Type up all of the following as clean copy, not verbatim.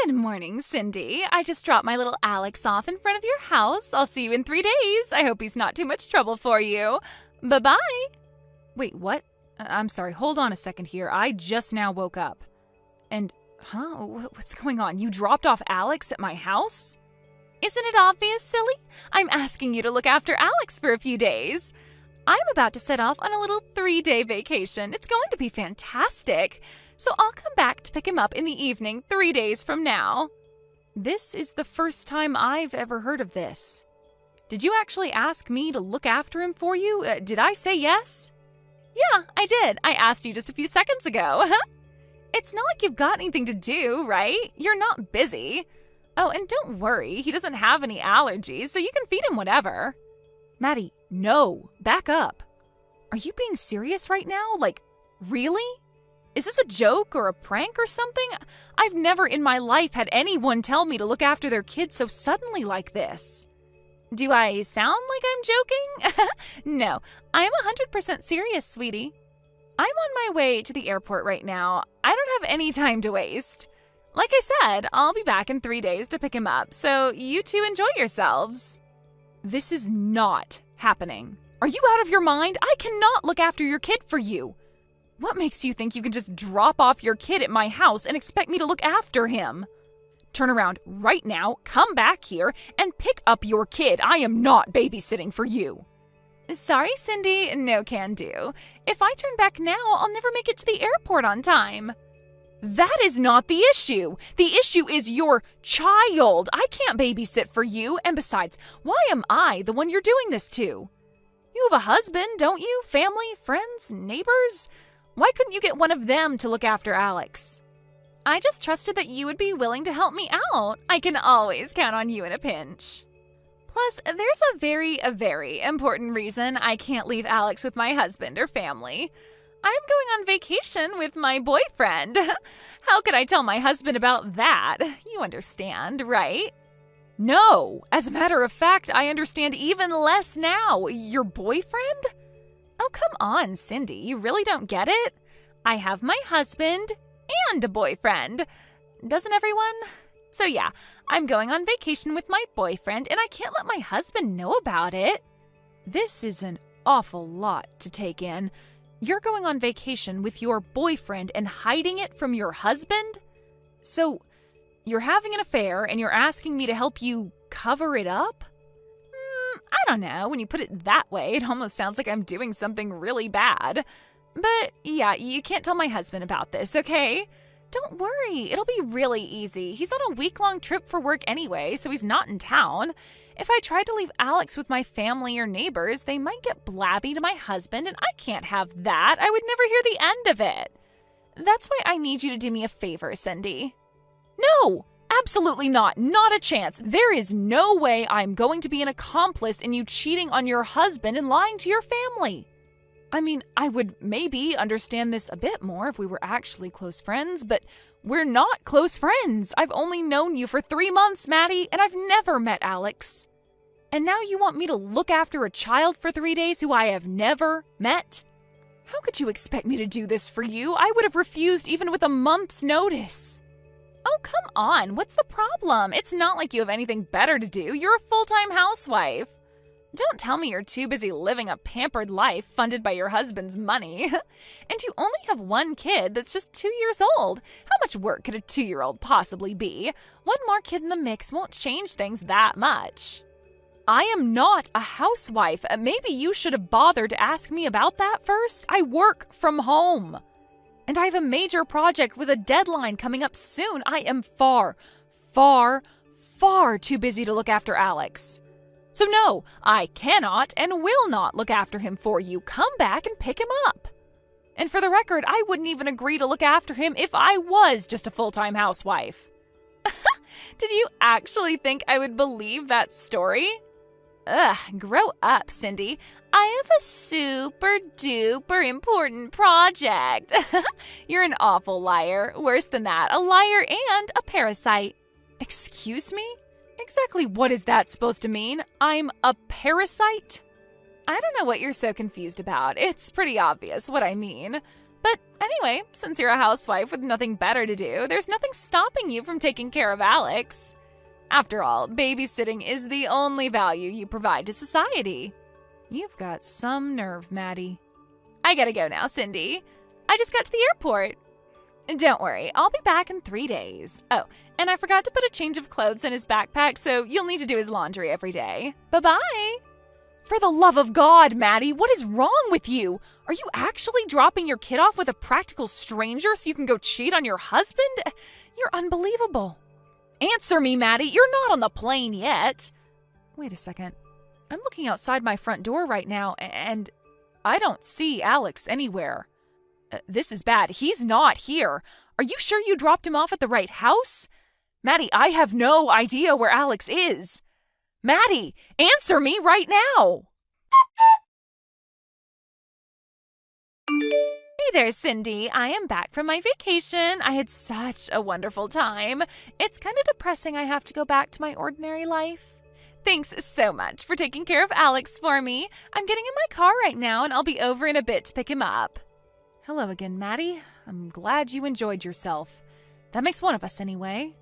Good morning, Cindy. I just dropped my little Alex off in front of your house. I'll see you in 3 days. I hope he's not too much trouble for you. Bye-bye. Wait, what? I'm sorry, hold on a second here. I just now woke up. What's going on? You dropped off Alex at my house? Isn't it obvious, silly? I'm asking you to look after Alex for a few days. I'm about to set off on a little 3-day vacation. It's going to be fantastic. So I'll come back to pick him up in the evening 3 days from now. This is the first time I've ever heard of this. Did you actually ask me to look after him for you? Did I say yes? Yeah, I did. I asked you just a few seconds ago. It's not like you've got anything to do, right? You're not busy. Oh, and don't worry, he doesn't have any allergies, so you can feed him whatever. Maddie, no, back up. Are you being serious right now? Like, really? Is this a joke or a prank or something? I've never in my life had anyone tell me to look after their kids so suddenly like this. Do I sound like I'm joking? No, I'm 100% serious, sweetie. I'm on my way to the airport right now. I don't have any time to waste. Like I said, I'll be back in 3 days to pick him up, so you two enjoy yourselves. This is not happening. Are you out of your mind? I cannot look after your kid for you. What makes you think you can just drop off your kid at my house and expect me to look after him? Turn around right now, come back here, and pick up your kid. I am not babysitting for you. Sorry, Cindy, no can do. If I turn back now, I'll never make it to the airport on time. That is not the issue. The issue is your child. I can't babysit for you, and besides, why am I the one you're doing this to? You have a husband, don't you? Family, friends, neighbors? Why couldn't you get one of them to look after Alex? I just trusted that you would be willing to help me out. I can always count on you in a pinch. Plus, there's a very important reason I can't leave Alex with my husband or family. I'm going on vacation with my boyfriend. How could I tell my husband about that? You understand, right? No, as a matter of fact, I understand even less now. Your boyfriend? Oh, come on, Cindy, you really don't get it? I have my husband and a boyfriend. Doesn't everyone? So yeah, I'm going on vacation with my boyfriend and I can't let my husband know about it. This is an awful lot to take in. You're going on vacation with your boyfriend and hiding it from your husband? So, you're having an affair and you're asking me to help you cover it up? I don't know. When you put it that way, it almost sounds like I'm doing something really bad. But yeah, you can't tell my husband about this, okay? Don't worry, it'll be really easy. He's on a week-long trip for work anyway, so he's not in town. If I tried to leave Alex with my family or neighbors, they might get blabby to my husband, and I can't have that. I would never hear the end of it. That's why I need you to do me a favor, Cindy. No, absolutely not. Not a chance. There is no way I'm going to be an accomplice in you cheating on your husband and lying to your family. I mean, I would maybe understand this a bit more if we were actually close friends, but we're not close friends. I've only known you for 3 months, Maddie, and I've never met Alex. And now you want me to look after a child for 3 days who I have never met? How could you expect me to do this for you? I would have refused even with a month's notice. Oh, come on. What's the problem? It's not like you have anything better to do. You're a full-time housewife. Don't tell me you're too busy living a pampered life funded by your husband's money. And you only have one kid that's just 2 years old. How much work could a 2-year-old possibly be? One more kid in the mix won't change things that much. I am not a housewife. Maybe you should have bothered to ask me about that first. I work from home. And I have a major project with a deadline coming up soon. I am far too busy to look after Alex. So no, I cannot and will not look after him for you. Come back and pick him up. And for the record, I wouldn't even agree to look after him if I was just a full-time housewife. Did you actually think I would believe that story? Ugh, grow up, Cindy. I have a super-duper important project. You're an awful liar. Worse than that, a liar and a parasite. Excuse me? Exactly what is that supposed to mean? I'm a parasite? I don't know what you're so confused about. It's pretty obvious what I mean. But anyway, since you're a housewife with nothing better to do, there's nothing stopping you from taking care of Alex. After all, babysitting is the only value you provide to society. You've got some nerve, Maddie. I gotta go now, Cindy. I just got to the airport. Don't worry, I'll be back in 3 days. Oh, and I forgot to put a change of clothes in his backpack, so you'll need to do his laundry every day. Bye-bye. For the love of God, Maddie, what is wrong with you? Are you actually dropping your kid off with a practical stranger so you can go cheat on your husband? You're unbelievable. Answer me, Maddie. You're not on the plane yet. Wait a second. I'm looking outside my front door right now, and I don't see Alex anywhere. This is bad. He's not here. Are you sure you dropped him off at the right house? Maddie, I have no idea where Alex is. Maddie, answer me right now. Hey there, Cindy. I am back from my vacation. I had such a wonderful time. It's kind of depressing I have to go back to my ordinary life. Thanks so much for taking care of Alex for me. I'm getting in my car right now, and I'll be over in a bit to pick him up. Hello again, Maddie. I'm glad you enjoyed yourself. That makes one of us anyway.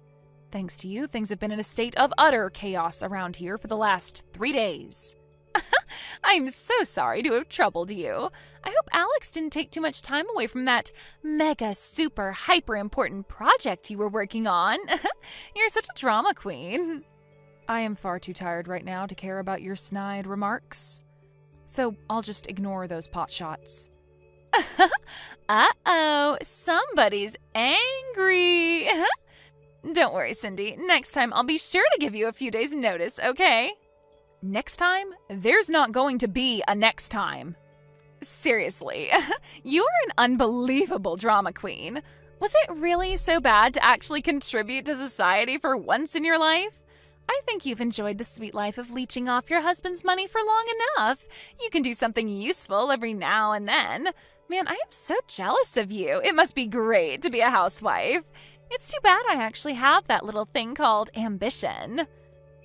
Thanks to you, things have been in a state of utter chaos around here for the last 3 days. I'm so sorry to have troubled you. I hope Alex didn't take too much time away from that mega super hyper important project you were working on. You're such a drama queen. I am far too tired right now to care about your snide remarks. So I'll just ignore those pot shots. Uh-oh, somebody's angry. Don't worry, Cindy. Next time I'll be sure to give you a few days' notice, okay? Next time? There's not going to be a next time. Seriously, you're an unbelievable drama queen. Was it really so bad to actually contribute to society for once in your life? I think you've enjoyed the sweet life of leeching off your husband's money for long enough. You can do something useful every now and then. Man, I am so jealous of you. It must be great to be a housewife. It's too bad I actually have that little thing called ambition.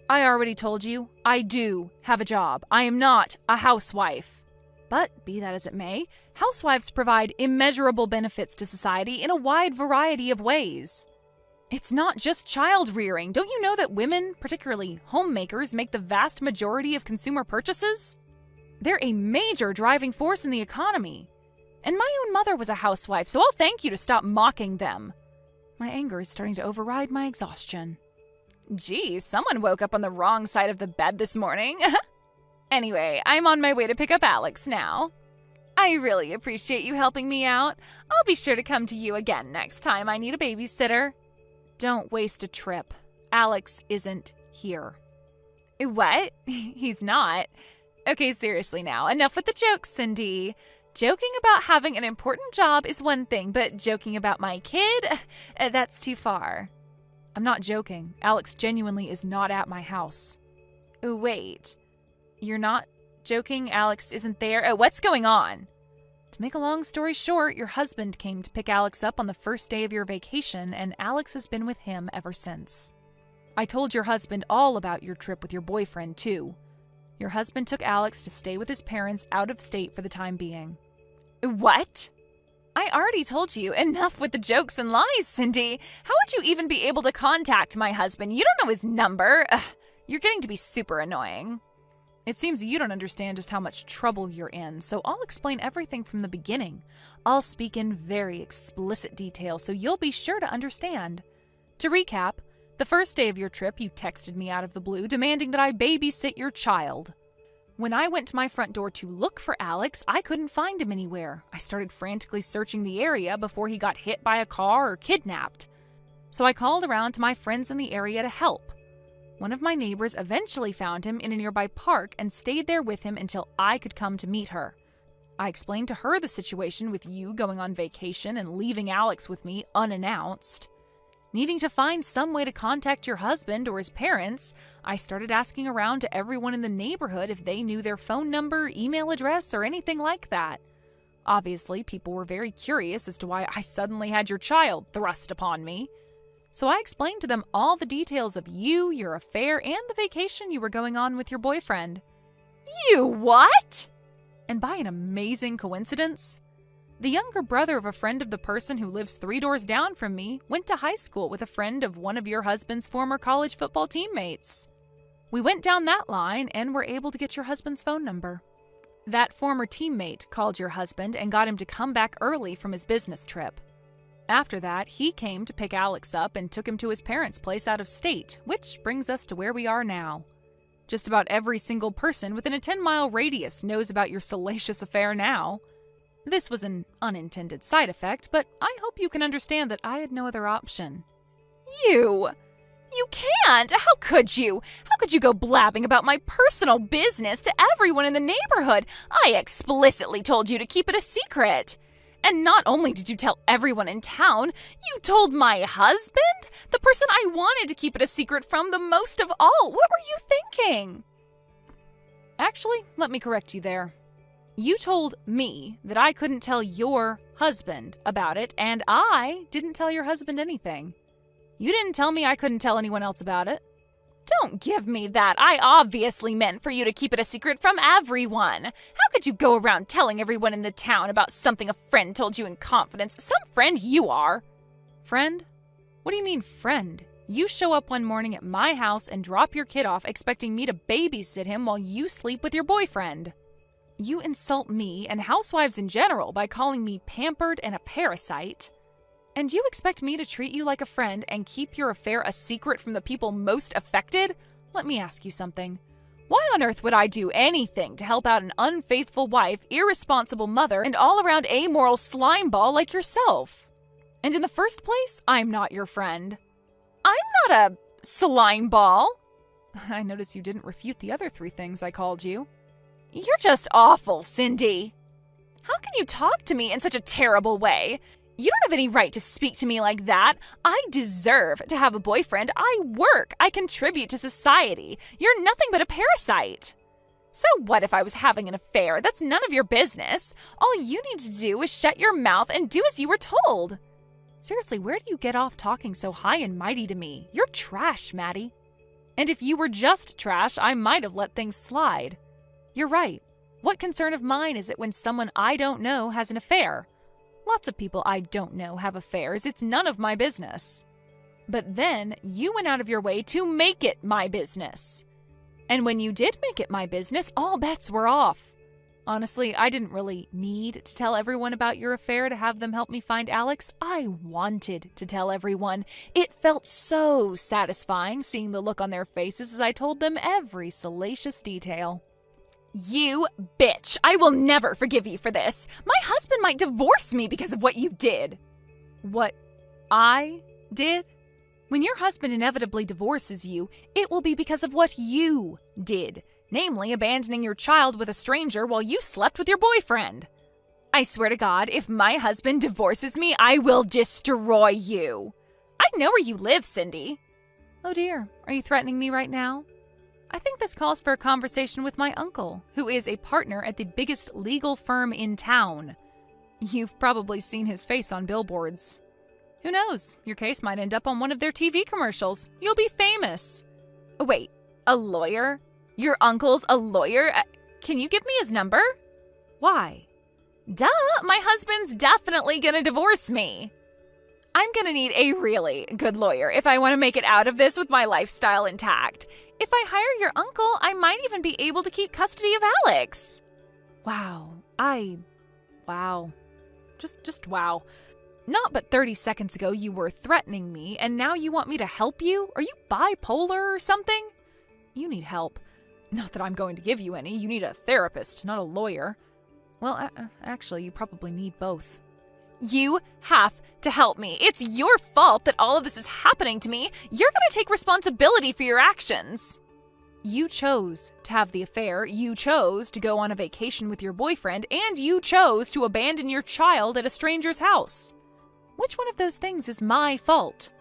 I already told you, I do have a job. I am not a housewife. But be that as it may, housewives provide immeasurable benefits to society in a wide variety of ways. It's not just child rearing. Don't you know that women, particularly homemakers, make the vast majority of consumer purchases? They're a major driving force in the economy. And my own mother was a housewife, so I'll thank you to stop mocking them. My anger is starting to override my exhaustion. Geez, someone woke up on the wrong side of the bed this morning. Anyway, I'm on my way to pick up Alex now. I really appreciate you helping me out. I'll be sure to come to you again next time I need a babysitter. Don't waste a trip. Alex isn't here. What? He's not? Okay, seriously now. Enough with the jokes, Cindy. Joking about having an important job is one thing, but joking about my kid? That's too far. I'm not joking. Alex genuinely is not at my house. Wait. You're not joking? Alex isn't there? What's going on? To make a long story short, your husband came to pick Alex up on the first day of your vacation, and Alex has been with him ever since. I told your husband all about your trip with your boyfriend, too. Your husband took Alex to stay with his parents out of state for the time being. What? I already told you. Enough with the jokes and lies, Cindy. How would you even be able to contact my husband? You don't know his number. Ugh, you're getting to be super annoying. It seems you don't understand just how much trouble you're in, so I'll explain everything from the beginning. I'll speak in very explicit detail, so you'll be sure to understand. To recap, the first day of your trip, you texted me out of the blue, demanding that I babysit your child. When I went to my front door to look for Alex, I couldn't find him anywhere. I started frantically searching the area before he got hit by a car or kidnapped. So I called around to my friends in the area to help. One of my neighbors eventually found him in a nearby park and stayed there with him until I could come to meet her. I explained to her the situation with you going on vacation and leaving Alex with me unannounced. Needing to find some way to contact your husband or his parents, I started asking around to everyone in the neighborhood if they knew their phone number, email address, or anything like that. Obviously, people were very curious as to why I suddenly had your child thrust upon me. So I explained to them all the details of you, your affair, and the vacation you were going on with your boyfriend. You what? And by an amazing coincidence, The younger brother of a friend of the person who lives 3 doors down from me went to high school with a friend of one of your husband's former college football teammates. We went down that line and were able to get your husband's phone number. That former teammate called your husband and got him to come back early from his business trip. After that, he came to pick Alex up and took him to his parents' place out of state, which brings us to where we are now. Just about every single person within a 10-mile radius knows about your salacious affair now. This was an unintended side effect, but I hope you can understand that I had no other option. You can't! How could you? How could you go blabbing about my personal business to everyone in the neighborhood? I explicitly told you to keep it a secret. And not only did you tell everyone in town, you told my husband? The person I wanted to keep it a secret from the most of all. What were you thinking? Actually, let me correct you there. You told me that I couldn't tell your husband about it, and I didn't tell your husband anything. You didn't tell me I couldn't tell anyone else about it. Don't give me that. I obviously meant for you to keep it a secret from everyone. How could you go around telling everyone in the town about something a friend told you in confidence? Some friend you are. Friend? What do you mean, friend? You show up one morning at my house and drop your kid off expecting me to babysit him while you sleep with your boyfriend. You insult me and housewives in general by calling me pampered and a parasite. And you expect me to treat you like a friend and keep your affair a secret from the people most affected? Let me ask you something. Why on earth would I do anything to help out an unfaithful wife, irresponsible mother, and all-around amoral slimeball like yourself? And in the first place, I'm not your friend. I'm not a slimeball. I notice you didn't refute the other 3 things I called you. You're just awful, Cindy. How can you talk to me in such a terrible way? You don't have any right to speak to me like that. I deserve to have a boyfriend. I work. I contribute to society. You're nothing but a parasite. So what if I was having an affair? That's none of your business. All you need to do is shut your mouth and do as you were told. Seriously, where do you get off talking so high and mighty to me? You're trash, Maddie. And if you were just trash, I might have let things slide. You're right. What concern of mine is it when someone I don't know has an affair? Lots of people I don't know have affairs. It's none of my business. But then you went out of your way to make it my business. And when you did make it my business, all bets were off. Honestly, I didn't really need to tell everyone about your affair to have them help me find Alex. I wanted to tell everyone. It felt so satisfying seeing the look on their faces as I told them every salacious detail. You bitch! I will never forgive you for this. My husband might divorce me because of what you did. What I did? When your husband inevitably divorces you, it will be because of what you did, namely abandoning your child with a stranger while you slept with your boyfriend. I swear to God, if my husband divorces me, I will destroy you. I know where you live, Cindy. Oh dear, are you threatening me right now? I think this calls for a conversation with my uncle, who is a partner at the biggest legal firm in town. You've probably seen his face on billboards. Who knows? Your case might end up on one of their TV commercials. You'll be famous. Wait, a lawyer? Your uncle's a lawyer? Can you give me his number? Why? Duh, my husband's definitely gonna divorce me. I'm gonna need a really good lawyer if I want to make it out of this with my lifestyle intact. If I hire your uncle, I might even be able to keep custody of Alex. Wow. Just wow. Not but 30 seconds ago you were threatening me, and now you want me to help you? Are you bipolar or something? You need help. Not that I'm going to give you any. You need a therapist, not a lawyer. Well, actually, you probably need both. You have to help me. It's your fault that all of this is happening to me. You're going to take responsibility for your actions. You chose to have the affair, you chose to go on a vacation with your boyfriend, and you chose to abandon your child at a stranger's house. Which one of those things is my fault?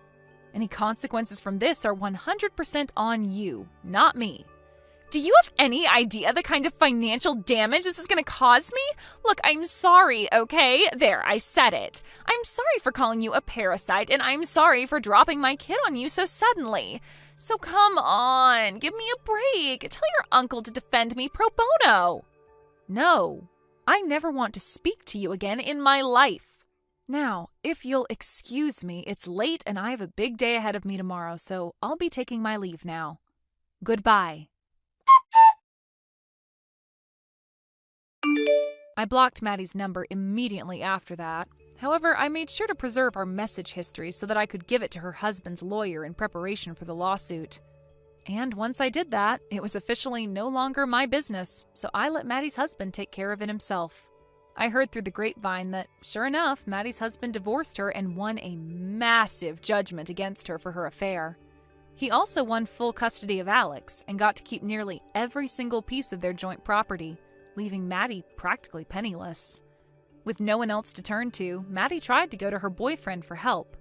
Any consequences from this are 100% on you, not me. Do you have any idea the kind of financial damage this is going to cause me? Look, I'm sorry, okay? There, I said it. I'm sorry for calling you a parasite, and I'm sorry for dropping my kid on you so suddenly. So come on, give me a break. Tell your uncle to defend me pro bono. No, I never want to speak to you again in my life. Now, if you'll excuse me, it's late and I have a big day ahead of me tomorrow, so I'll be taking my leave now. Goodbye. I blocked Maddie's number immediately after that. However, I made sure to preserve our message history so that I could give it to her husband's lawyer in preparation for the lawsuit. And once I did that, it was officially no longer my business, so I let Maddie's husband take care of it himself. I heard through the grapevine that, sure enough, Maddie's husband divorced her and won a massive judgment against her for her affair. He also won full custody of Alex and got to keep nearly every single piece of their joint property, leaving Maddie practically penniless. With no one else to turn to, Maddie tried to go to her boyfriend for help.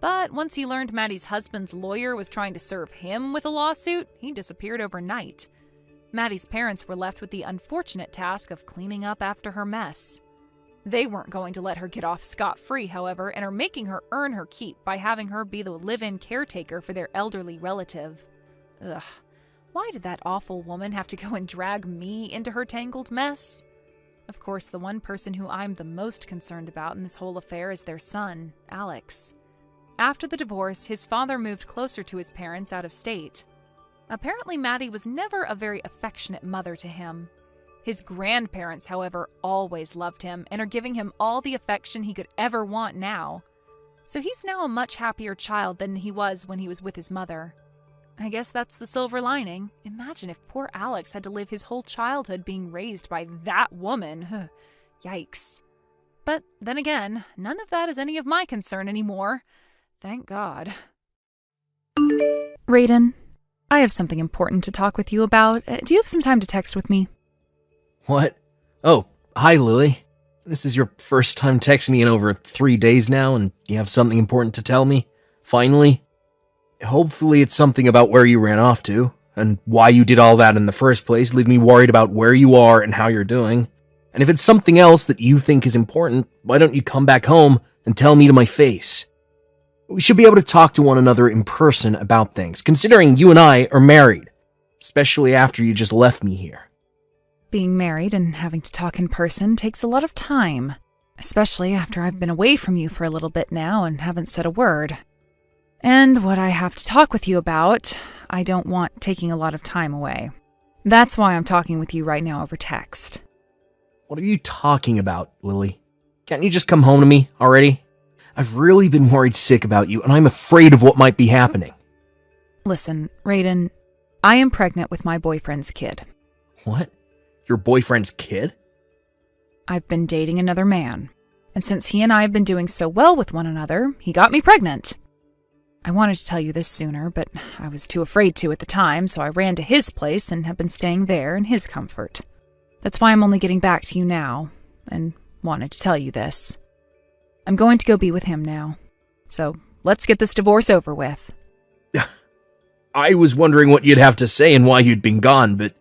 But once he learned Maddie's husband's lawyer was trying to serve him with a lawsuit, he disappeared overnight. Maddie's parents were left with the unfortunate task of cleaning up after her mess. They weren't going to let her get off scot-free, however, and are making her earn her keep by having her be the live-in caretaker for their elderly relative. Ugh, why did that awful woman have to go and drag me into her tangled mess? Of course, the one person who I'm the most concerned about in this whole affair is their son, Alex. After the divorce, his father moved closer to his parents out of state. Apparently, Maddie was never a very affectionate mother to him. His grandparents, however, always loved him and are giving him all the affection he could ever want now. So he's now a much happier child than he was when he was with his mother. I guess that's the silver lining. Imagine if poor Alex had to live his whole childhood being raised by that woman. Yikes. But then again, none of that is any of my concern anymore. Thank God. Raiden, I have something important to talk with you about. Do you have some time to text with me? What? Oh, hi, Lily. This is your first time texting me in over 3 days now, and you have something important to tell me? Finally? Hopefully it's something about where you ran off to, and why you did all that in the first place, leave me worried about where you are and how you're doing. And if it's something else that you think is important, why don't you come back home and tell me to my face? We should be able to talk to one another in person about things, considering you and I are married, especially after you just left me here. Being married and having to talk in person takes a lot of time, especially after I've been away from you for a little bit now and haven't said a word. And what I have to talk with you about, I don't want taking a lot of time away. That's why I'm talking with you right now over text. What are you talking about, Lily? Can't you just come home to me already? I've really been worried sick about you, and I'm afraid of what might be happening. Listen, Raiden, I am pregnant with my boyfriend's kid. What? Your boyfriend's kid? I've been dating another man, and since he and I have been doing so well with one another, he got me pregnant. I wanted to tell you this sooner, but I was too afraid to at the time, so I ran to his place and have been staying there in his comfort. That's why I'm only getting back to you now, and wanted to tell you this. I'm going to go be with him now, so let's get this divorce over with. I was wondering what you'd have to say and why you'd been gone, but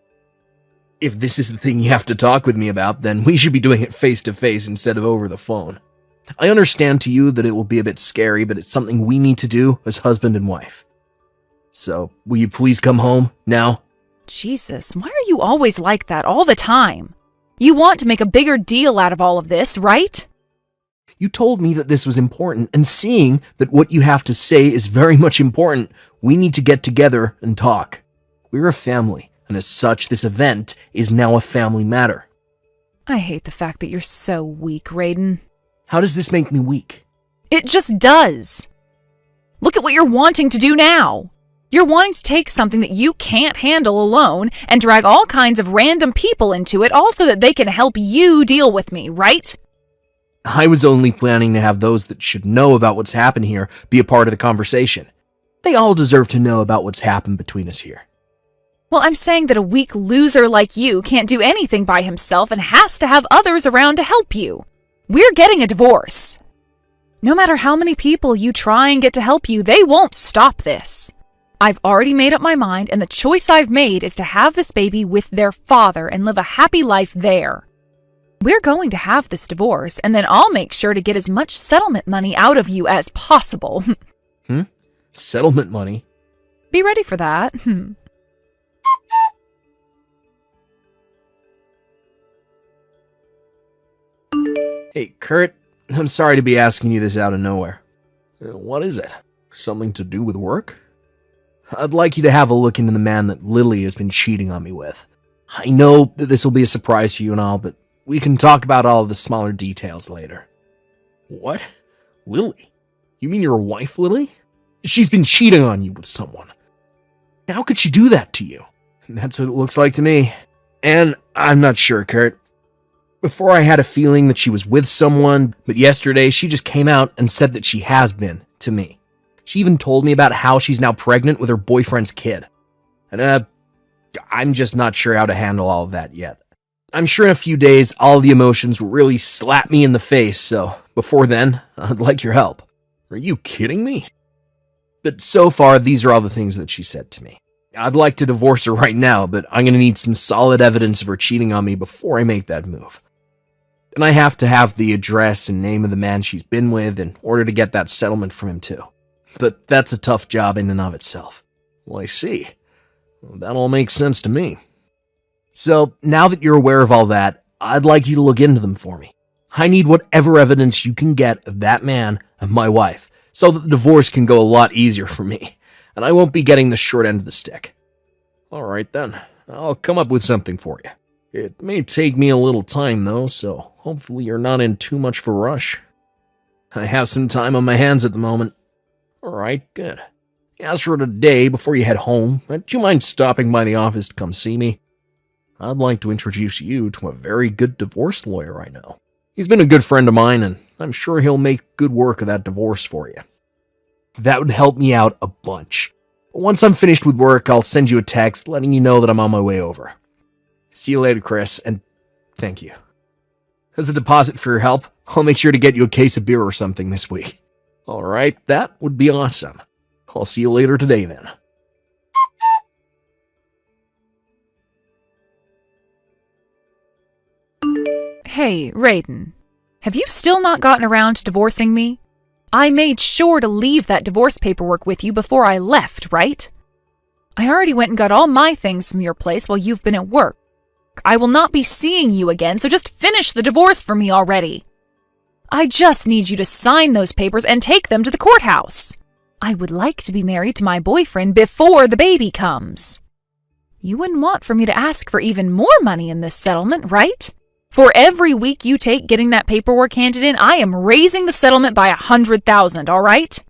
if this is the thing you have to talk with me about, then we should be doing it face-to-face instead of over the phone. I understand to you that it will be a bit scary, but it's something we need to do as husband and wife. So, will you please come home now? Jesus, why are you always like that all the time? You want to make a bigger deal out of all of this, right? You told me that this was important, and seeing that what you have to say is very much important, we need to get together and talk. We're a family, and as such, this event is now a family matter. I hate the fact that you're so weak, Raiden. How does this make me weak? It just does. Look at what you're wanting to do now. You're wanting to take something that you can't handle alone and drag all kinds of random people into it all so that they can help you deal with me, right? I was only planning to have those that should know about what's happened here be a part of the conversation. They all deserve to know about what's happened between us here. Well, I'm saying that a weak loser like you can't do anything by himself and has to have others around to help you. We're getting a divorce. No matter how many people you try and get to help you, they won't stop this. I've already made up my mind, and the choice I've made is to have this baby with their father and live a happy life there. We're going to have this divorce, and then I'll make sure to get as much settlement money out of you as possible. Settlement money? Be ready for that. Hey, Kurt, I'm sorry to be asking you this out of nowhere. What is it? Something to do with work? I'd like you to have a look into the man that Lily has been cheating on me with. I know that this will be a surprise for you and all, but we can talk about all of the smaller details later. What? Lily? You mean your wife, Lily? She's been cheating on you with someone. How could she do that to you? That's what it looks like to me. And I'm not sure, Kurt. Before I had a feeling that she was with someone, but yesterday she just came out and said that she has been, to me. She even told me about how she's now pregnant with her boyfriend's kid. And I'm just not sure how to handle all of that yet. I'm sure in a few days all the emotions will really slap me in the face, so before then, I'd like your help. Are you kidding me? But so far, these are all the things that she said to me. I'd like to divorce her right now, but I'm going to need some solid evidence of her cheating on me before I make that move. And I have to have the address and name of the man she's been with in order to get that settlement from him too. But that's a tough job in and of itself. Well, I see. Well, that all makes sense to me. So, now that you're aware of all that, I'd like you to look into them for me. I need whatever evidence you can get of that man and my wife, so that the divorce can go a lot easier for me, and I won't be getting the short end of the stick. Alright then, I'll come up with something for you. It may take me a little time though, so hopefully you're not in too much of a rush. I have some time on my hands at the moment. Alright, good. As for today, before you head home, would you mind stopping by the office to come see me? I'd like to introduce you to a very good divorce lawyer I know. He's been a good friend of mine, and I'm sure he'll make good work of that divorce for you. That would help me out a bunch. Once I'm finished with work, I'll send you a text letting you know that I'm on my way over. See you later, Chris, and thank you. As a deposit for your help, I'll make sure to get you a case of beer or something this week. Alright, that would be awesome. I'll see you later today then. Hey, Raiden. Have you still not gotten around to divorcing me? I made sure to leave that divorce paperwork with you before I left, right? I already went and got all my things from your place while you've been at work. I will not be seeing you again, so just finish the divorce for me already. I just need you to sign those papers and take them to the courthouse. I would like to be married to my boyfriend before the baby comes. You wouldn't want for me to ask for even more money in this settlement, right? For every week you take getting that paperwork handed in, I am raising the settlement by $100,000, all right?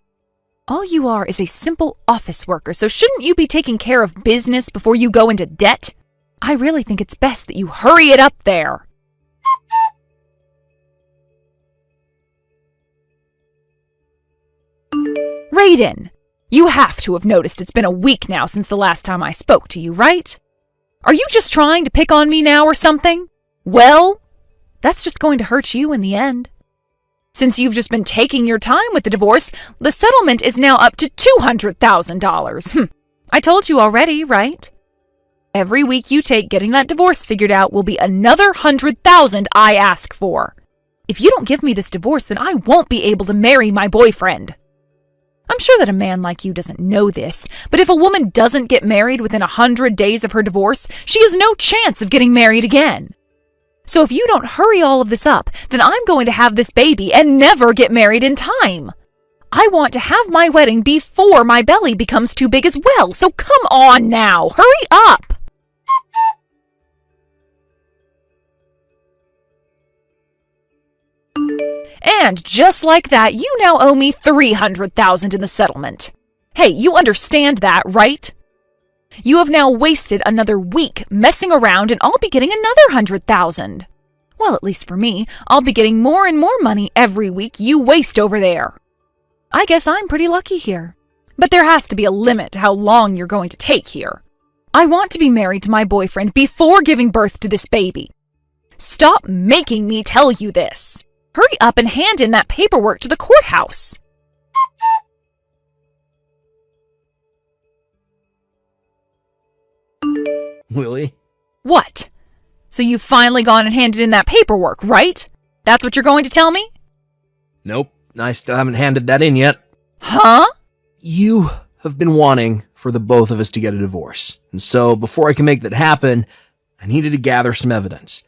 All you are is a simple office worker, so shouldn't you be taking care of business before you go into debt? I really think it's best that you hurry it up there. Raiden, you have to have noticed it's been a week now since the last time I spoke to you, right? Are you just trying to pick on me now or something? Well, that's just going to hurt you in the end. Since you've just been taking your time with the divorce, the settlement is now up to $200,000. I told you already, right? Every week you take getting that divorce figured out will be another $100,000 I ask for. If you don't give me this divorce, then I won't be able to marry my boyfriend. I'm sure that a man like you doesn't know this, but if a woman doesn't get married within 100 days of her divorce, she has no chance of getting married again. So if you don't hurry all of this up, then I'm going to have this baby and never get married in time. I want to have my wedding before my belly becomes too big as well, so come on now, hurry up! And just like that, you now owe me $300,000 in the settlement. Hey, you understand that, right? You have now wasted another week messing around and I'll be getting another $100,000. Well, at least for me, I'll be getting more and more money every week you waste over there. I guess I'm pretty lucky here. But there has to be a limit to how long you're going to take here. I want to be married to my boyfriend before giving birth to this baby. Stop making me tell you this. Hurry up and hand in that paperwork to the courthouse. Lily? What? So you've finally gone and handed in that paperwork, right? That's what you're going to tell me? Nope, I still haven't handed that in yet. Huh? You have been wanting for the both of us to get a divorce. And so, before I can make that happen, I needed to gather some evidence.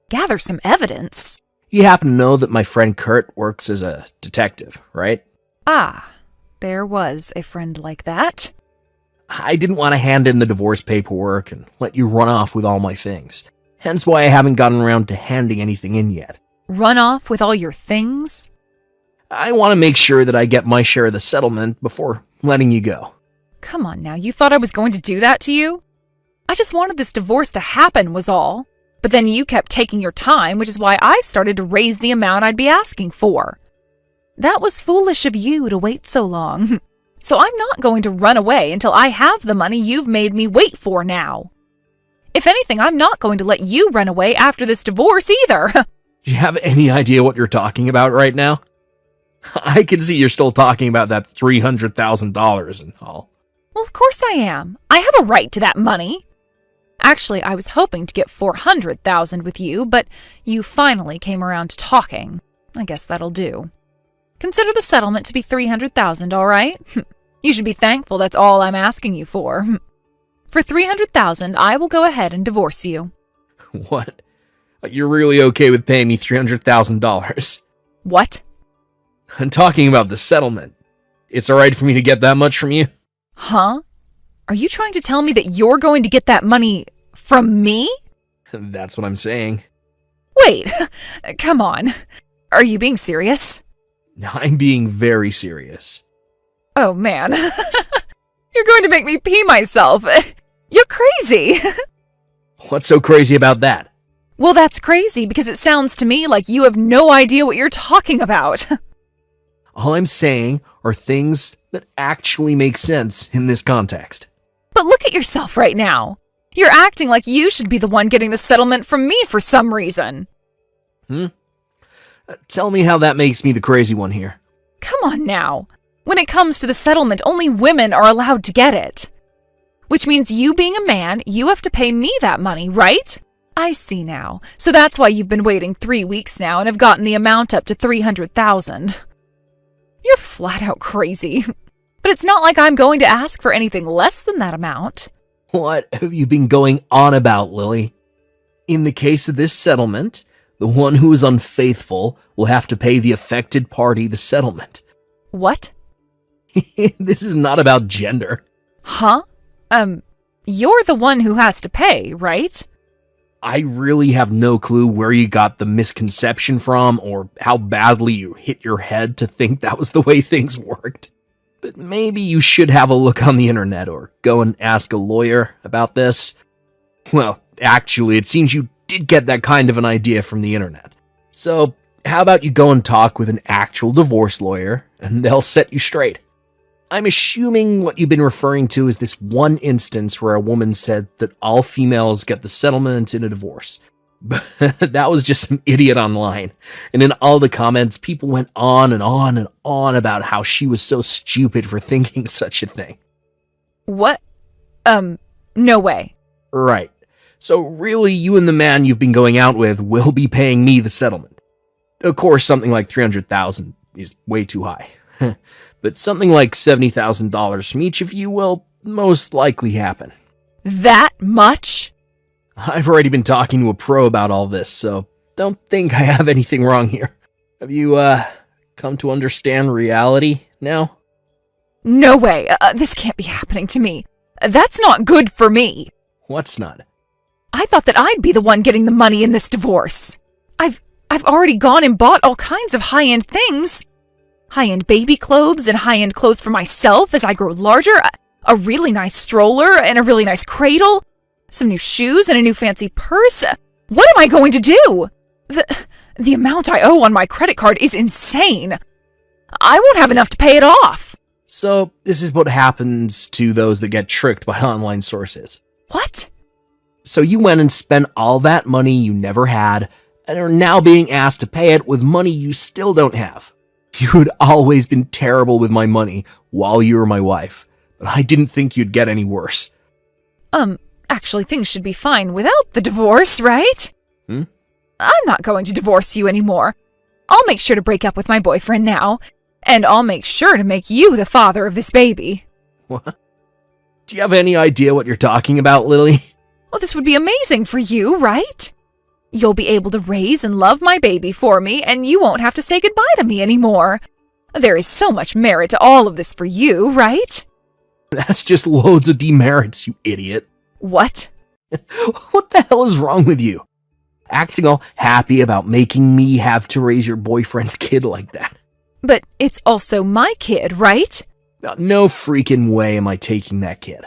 Gather some evidence? You happen to know that my friend Kurt works as a detective, right? Ah, there was a friend like that. I didn't want to hand in the divorce paperwork and let you run off with all my things. Hence why I haven't gotten around to handing anything in yet. Run off with all your things? I want to make sure that I get my share of the settlement before letting you go. Come on now, you thought I was going to do that to you? I just wanted this divorce to happen was all. But then you kept taking your time, which is why I started to raise the amount I'd be asking for. That was foolish of you to wait so long. So I'm not going to run away until I have the money you've made me wait for now. If anything, I'm not going to let you run away after this divorce either. Do you have any idea what you're talking about right now? I can see you're still talking about that $300,000 and all. Well, of course I am. I have a right to that money. Actually, I was hoping to get $400,000 with you, but you finally came around to talking. I guess that'll do. Consider the settlement to be $300,000, all right? You should be thankful that's all I'm asking you for. For $300,000, I will go ahead and divorce you. What? You're really okay with paying me $300,000? What? I'm talking about the settlement. It's all right for me to get that much from you? Huh? Are you trying to tell me that you're going to get that money from me? That's what I'm saying. Wait, come on. Are you being serious? I'm being very serious. Oh, man. You're going to make me pee myself. You're crazy. What's so crazy about that? Well, that's crazy because it sounds to me like you have no idea what you're talking about. All I'm saying are things that actually make sense in this context. But look at yourself right now. You're acting like you should be the one getting the settlement from me for some reason. Tell me how that makes me the crazy one here. Come on now. When it comes to the settlement, only women are allowed to get it. Which means you being a man, you have to pay me that money, right? I see now. So that's why you've been waiting 3 weeks now and have gotten the amount up to $300,000. You're flat out crazy. But it's not like I'm going to ask for anything less than that amount. What have you been going on about, Lily? In the case of this settlement, the one who is unfaithful will have to pay the affected party the settlement. What? This is not about gender. Huh? You're the one who has to pay, right? I really have no clue where you got the misconception from or how badly you hit your head to think that was the way things worked. But maybe you should have a look on the internet or go and ask a lawyer about this. Well, actually, it seems you did get that kind of an idea from the internet. So, how about you go and talk with an actual divorce lawyer, and they'll set you straight. I'm assuming what you've been referring to is this one instance where a woman said that all females get the settlement in a divorce. But that was just some idiot online. And in all the comments, people went on and on and on about how she was so stupid for thinking such a thing. What? No way. Right. So really, you and the man you've been going out with will be paying me the settlement. Of course, something like $300,000 is way too high. But something like $70,000 from each of you will most likely happen. That much? I've already been talking to a pro about all this, so don't think I have anything wrong here. Have you, come to understand reality now? No way. This can't be happening to me. That's not good for me. What's not? I thought that I'd be the one getting the money in this divorce. I've already gone and bought all kinds of high-end things. High-end baby clothes and high-end clothes for myself as I grow larger. A really nice stroller and a really nice cradle. Some new shoes and a new fancy purse. What am I going to do? The amount I owe on my credit card is insane. I won't have enough to pay it off. So, this is what happens to those that get tricked by online sources. What? So you went and spent all that money you never had, and are now being asked to pay it with money you still don't have. You had always been terrible with my money while you were my wife, but I didn't think you'd get any worse. Actually, things should be fine without the divorce, right? I'm not going to divorce you anymore. I'll make sure to break up with my boyfriend now, and I'll make sure to make you the father of this baby. What? Do you have any idea what you're talking about, Lily? Well, this would be amazing for you, right? You'll be able to raise and love my baby for me, and you won't have to say goodbye to me anymore. There is so much merit to all of this for you, right? That's just loads of demerits, you idiot. What? What the hell is wrong with you? Acting all happy about making me have to raise your boyfriend's kid like that. But it's also my kid, right? No freaking way am I taking that kid.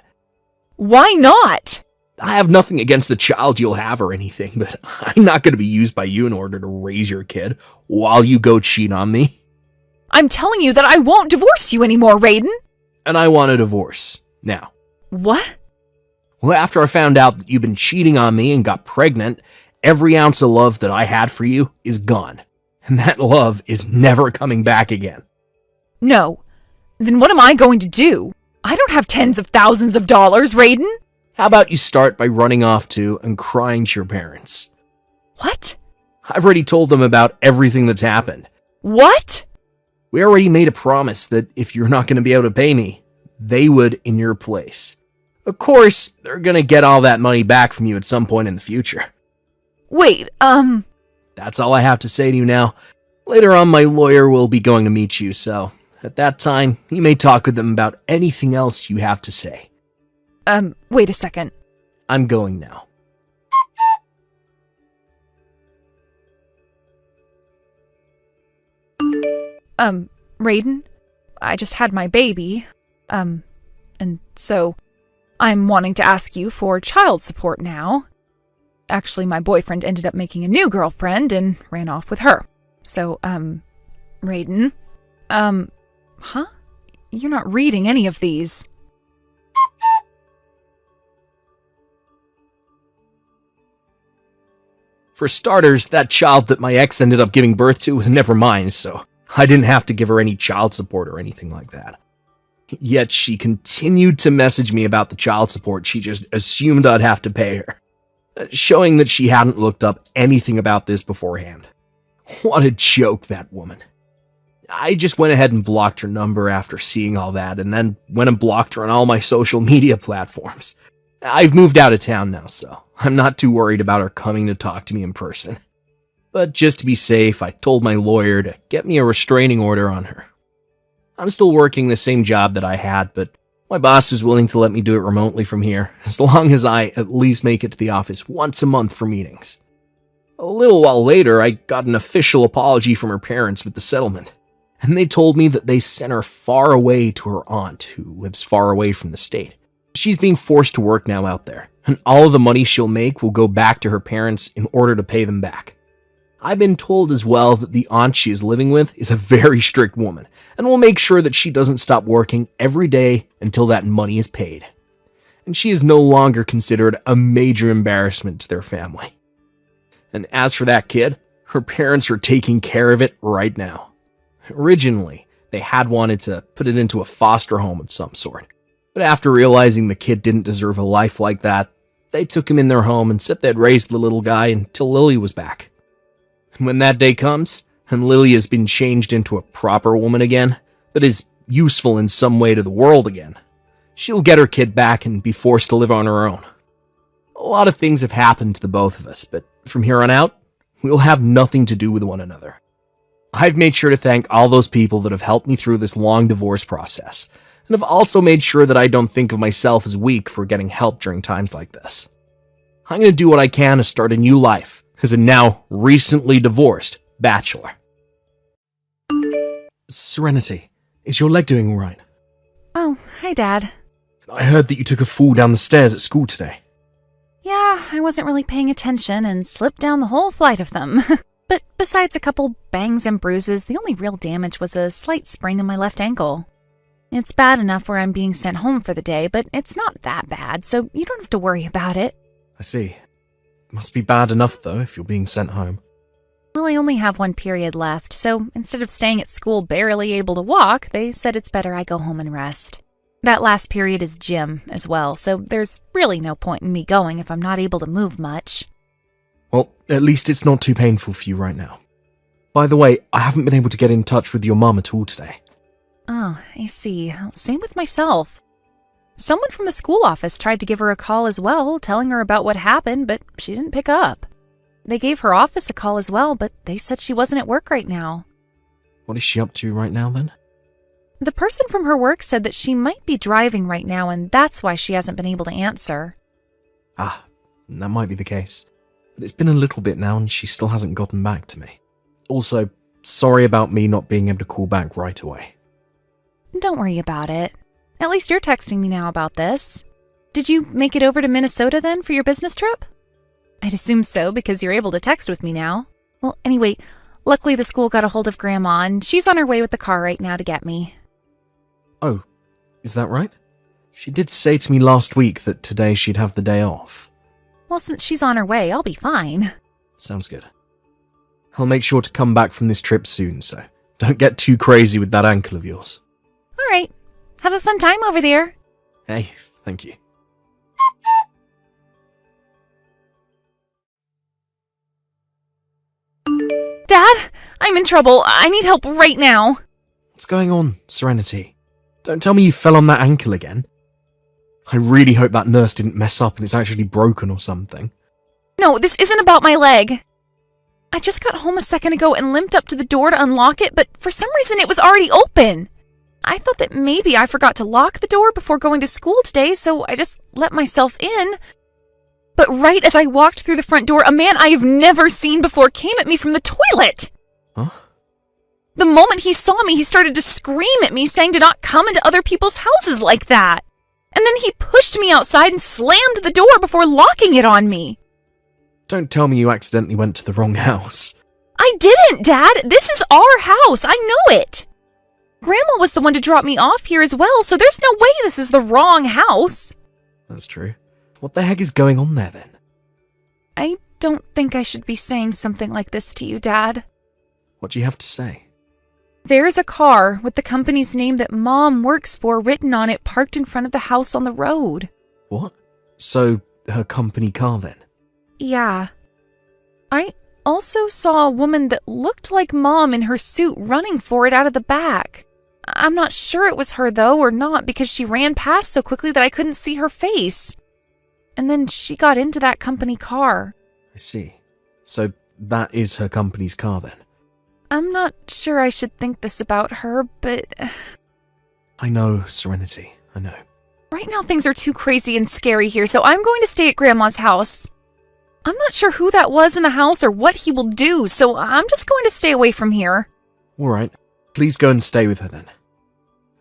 Why not? I have nothing against the child you'll have or anything, but I'm not going to be used by you in order to raise your kid while you go cheat on me. I'm telling you that I won't divorce you anymore, Raiden. And I want a divorce. Now. What? Well, after I found out that you've been cheating on me and got pregnant, every ounce of love that I had for you is gone. And that love is never coming back again. No. Then what am I going to do? I don't have tens of thousands of dollars, Raiden. How about you start by running off to and crying to your parents? What? I've already told them about everything that's happened. What? We already made a promise that if you're not going to be able to pay me, they would in your place. Of course, they're going to get all that money back from you at some point in the future. Wait, That's all I have to say to you now. Later on, my lawyer will be going to meet you, so at that time, you may talk with them about anything else you have to say. Wait a second. I'm going now. Raiden, I just had my baby, and so I'm wanting to ask you for child support now. Actually, my boyfriend ended up making a new girlfriend and ran off with her. So, Raiden, huh? You're not reading any of these. For starters, that child that my ex ended up giving birth to was never mine, so I didn't have to give her any child support or anything like that. Yet she continued to message me about the child support she just assumed I'd have to pay her, showing that she hadn't looked up anything about this beforehand. What a joke, that woman. I just went ahead and blocked her number after seeing all that, and then went and blocked her on all my social media platforms. I've moved out of town now, so I'm not too worried about her coming to talk to me in person. But just to be safe, I told my lawyer to get me a restraining order on her. I'm still working the same job that I had, but my boss is willing to let me do it remotely from here, as long as I at least make it to the office once a month for meetings. A little while later, I got an official apology from her parents with the settlement, and they told me that they sent her far away to her aunt, who lives far away from the state. She's being forced to work now out there, and all of the money she'll make will go back to her parents in order to pay them back. I've been told as well that the aunt she is living with is a very strict woman, and will make sure that she doesn't stop working every day until that money is paid. And she is no longer considered a major embarrassment to their family. And as for that kid, her parents are taking care of it right now. Originally, they had wanted to put it into a foster home of some sort. But after realizing the kid didn't deserve a life like that, they took him in their home and said they'd raise the little guy until Lily was back. And when that day comes, and Lily has been changed into a proper woman again, that is useful in some way to the world again, she'll get her kid back and be forced to live on her own. A lot of things have happened to the both of us, but from here on out, we'll have nothing to do with one another. I've made sure to thank all those people that have helped me through this long divorce process, and have also made sure that I don't think of myself as weak for getting help during times like this. I'm going to do what I can to start a new life as a now recently divorced bachelor. Serenity, is your leg doing all right? Oh, hi, Dad. I heard that you took a fall down the stairs at school today. Yeah, I wasn't really paying attention and slipped down the whole flight of them. But besides a couple bangs and bruises, the only real damage was a slight sprain in my left ankle. It's bad enough where I'm being sent home for the day, but it's not that bad, so you don't have to worry about it. I see. Must be bad enough, though, if you're being sent home. Well, I only have one period left, so instead of staying at school barely able to walk, they said it's better I go home and rest. That last period is gym as well, so there's really no point in me going if I'm not able to move much. Well, at least it's not too painful for you right now. By the way, I haven't been able to get in touch with your mum at all today. Oh, I see. Same with myself. Someone from the school office tried to give her a call as well, telling her about what happened, but she didn't pick up. They gave her office a call as well, but they said she wasn't at work right now. What is she up to right now, then? The person from her work said that she might be driving right now, and that's why she hasn't been able to answer. Ah, that might be the case. But it's been a little bit now, and she still hasn't gotten back to me. Also, sorry about me not being able to call back right away. Don't worry about it. At least you're texting me now about this. Did you make it over to Minnesota then for your business trip? I'd assume so, because you're able to text with me now. Well, anyway, luckily the school got a hold of Grandma, and she's on her way with the car right now to get me. Oh, is that right? She did say to me last week that today she'd have the day off. Well, since she's on her way, I'll be fine. Sounds good. I'll make sure to come back from this trip soon, so don't get too crazy with that ankle of yours. All right. Have a fun time over there. Hey, thank you. Dad, I'm in trouble. I need help right now. What's going on, Serenity? Don't tell me you fell on that ankle again. I really hope that nurse didn't mess up and it's actually broken or something. No, this isn't about my leg. I just got home a second ago and limped up to the door to unlock it, but for some reason it was already open. I thought that maybe I forgot to lock the door before going to school today, so I just let myself in. But right as I walked through the front door, a man I have never seen before came at me from the toilet. Huh? The moment he saw me, he started to scream at me, saying to not come into other people's houses like that. And then he pushed me outside and slammed the door before locking it on me. Don't tell me you accidentally went to the wrong house. I didn't, Dad. This is our house. I know it. Grandma was the one to drop me off here as well, so there's no way this is the wrong house. That's true. What the heck is going on there, then? I don't think I should be saying something like this to you, Dad. What do you have to say? There's a car with the company's name that Mom works for written on it parked in front of the house on the road. What? So, her company car, then? Yeah. I also saw a woman that looked like Mom in her suit running for it out of the back. I'm not sure it was her, though, or not, because she ran past so quickly that I couldn't see her face. And then she got into that company car. I see. So, that is her company's car, then? I'm not sure I should think this about her, but... I know, Serenity. I know. Right now things are too crazy and scary here, so I'm going to stay at Grandma's house. I'm not sure who that was in the house or what he will do, so I'm just going to stay away from here. Alright. Please go and stay with her, then.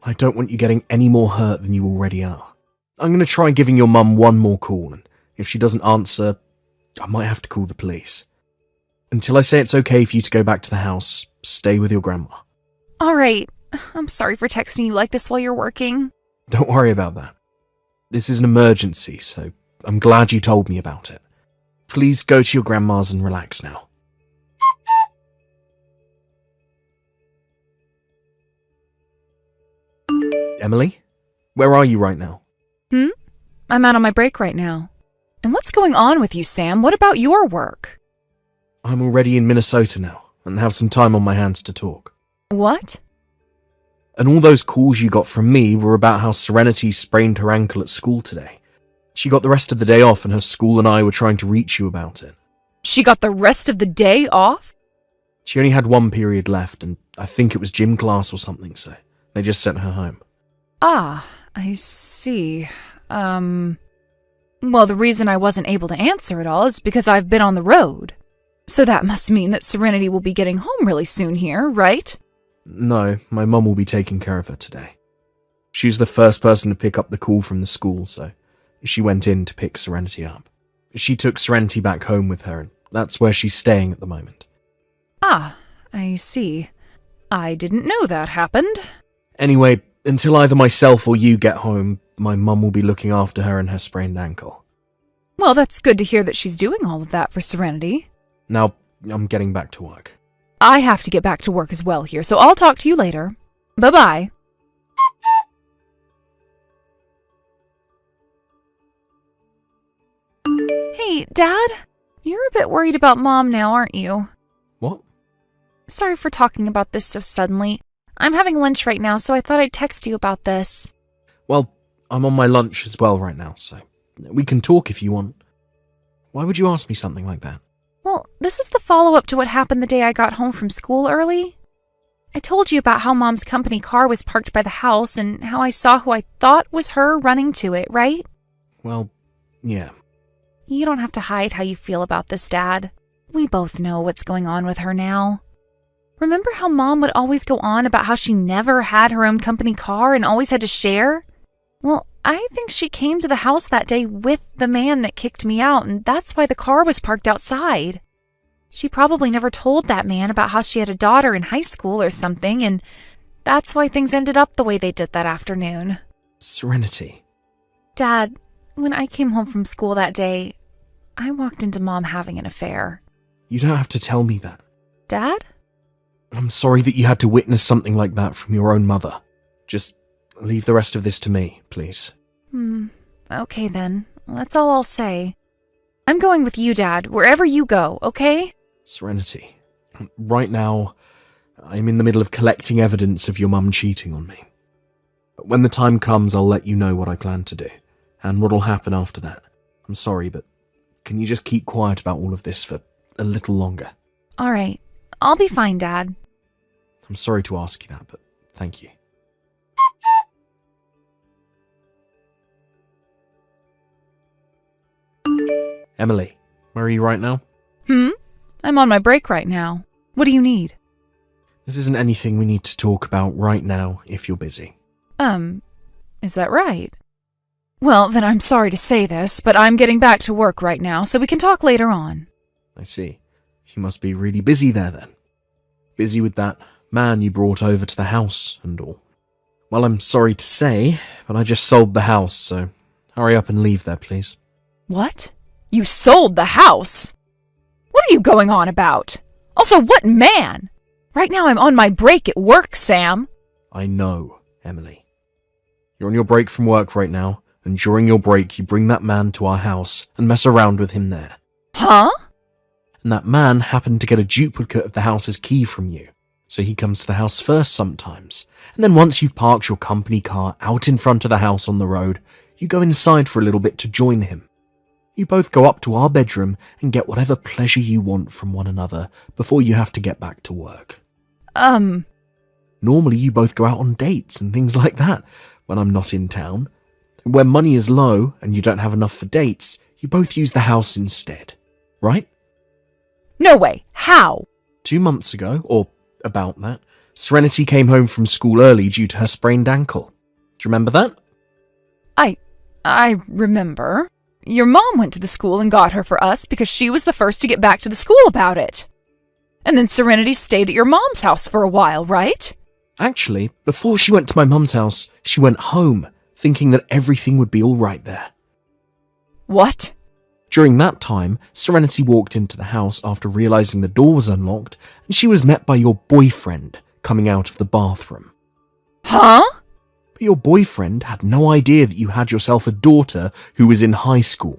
I don't want you getting any more hurt than you already are. I'm going to try giving your mum one more call, and if she doesn't answer, I might have to call the police. Until I say it's okay for you to go back to the house, stay with your grandma. All right. I'm sorry for texting you like this while you're working. Don't worry about that. This is an emergency, so I'm glad you told me about it. Please go to your grandma's and relax now. Emily? Where are you right now? I'm out on my break right now. And what's going on with you, Sam? What about your work? I'm already in Minnesota now, and have some time on my hands to talk. What? And all those calls you got from me were about how Serenity sprained her ankle at school today. She got the rest of the day off, and her school and I were trying to reach you about it. She got the rest of the day off? She only had one period left, and I think it was gym class or something, so they just sent her home. Ah, I see. Well, the reason I wasn't able to answer it all is because I've been on the road. So that must mean that Serenity will be getting home really soon here, right? No, my mum will be taking care of her today. She was the first person to pick up the call from the school, so she went in to pick Serenity up. She took Serenity back home with her, and that's where she's staying at the moment. Ah, I see. I didn't know that happened. Anyway, until either myself or you get home, my mum will be looking after her and her sprained ankle. Well, that's good to hear that she's doing all of that for Serenity. Now, I'm getting back to work. I have to get back to work as well here, so I'll talk to you later. Bye-bye. Hey, Dad? You're a bit worried about Mom now, aren't you? What? Sorry for talking about this so suddenly. I'm having lunch right now, so I thought I'd text you about this. Well, I'm on my lunch as well right now, so we can talk if you want. Why would you ask me something like that? Well, Well, this is the follow-up to what happened the day I got home from school early. I told you about how Mom's company car was parked by the house and how I saw who I thought was her running to it, right? Well, yeah. You don't have to hide how you feel about this, Dad. We both know what's going on with her now. Remember how Mom would always go on about how she never had her own company car and always had to share? Well, I think she came to the house that day with the man that kicked me out, and that's why the car was parked outside. She probably never told that man about how she had a daughter in high school or something, and that's why things ended up the way they did that afternoon. Serenity. Dad, when I came home from school that day, I walked into Mom having an affair. You don't have to tell me that. Dad? I'm sorry that you had to witness something like that from your own mother. Just leave the rest of this to me, please. Okay then. That's all I'll say. I'm going with you, Dad, wherever you go, okay? Serenity. Right now, I'm in the middle of collecting evidence of your mum cheating on me. But when the time comes, I'll let you know what I plan to do, and what'll happen after that. I'm sorry, but can you just keep quiet about all of this for a little longer? All right. I'll be fine, Dad. I'm sorry to ask you that, but thank you. Emily, where are you right now? I'm on my break right now. What do you need? This isn't anything we need to talk about right now if you're busy. Is that right? Well, then I'm sorry to say this, but I'm getting back to work right now, so we can talk later on. I see. You must be really busy there then. Busy with that man you brought over to the house and all. Well, I'm sorry to say, but I just sold the house, so hurry up and leave there, please. What? You sold the house? What are you going on about? Also, what man? Right now I'm on my break at work, Sam. I know, Emily. You're on your break from work right now, and during your break you bring that man to our house and mess around with him there. Huh? And that man happened to get a duplicate of the house's key from you, so he comes to the house first sometimes, and then once you've parked your company car out in front of the house on the road, you go inside for a little bit to join him. You both go up to our bedroom and get whatever pleasure you want from one another before you have to get back to work. Normally you both go out on dates and things like that when I'm not in town. When money is low and you don't have enough for dates, you both use the house instead, right? No way. How? 2 months ago, or about that, Serenity came home from school early due to her sprained ankle. Do you remember that? I remember. Your mom went to the school and got her for us because she was the first to get back to the school about it. And then Serenity stayed at your mom's house for a while, right? Actually, before she went to my mum's house, she went home, thinking that everything would be all right there. What? During that time, Serenity walked into the house after realizing the door was unlocked, and she was met by your boyfriend coming out of the bathroom. Huh? But your boyfriend had no idea that you had yourself a daughter who was in high school.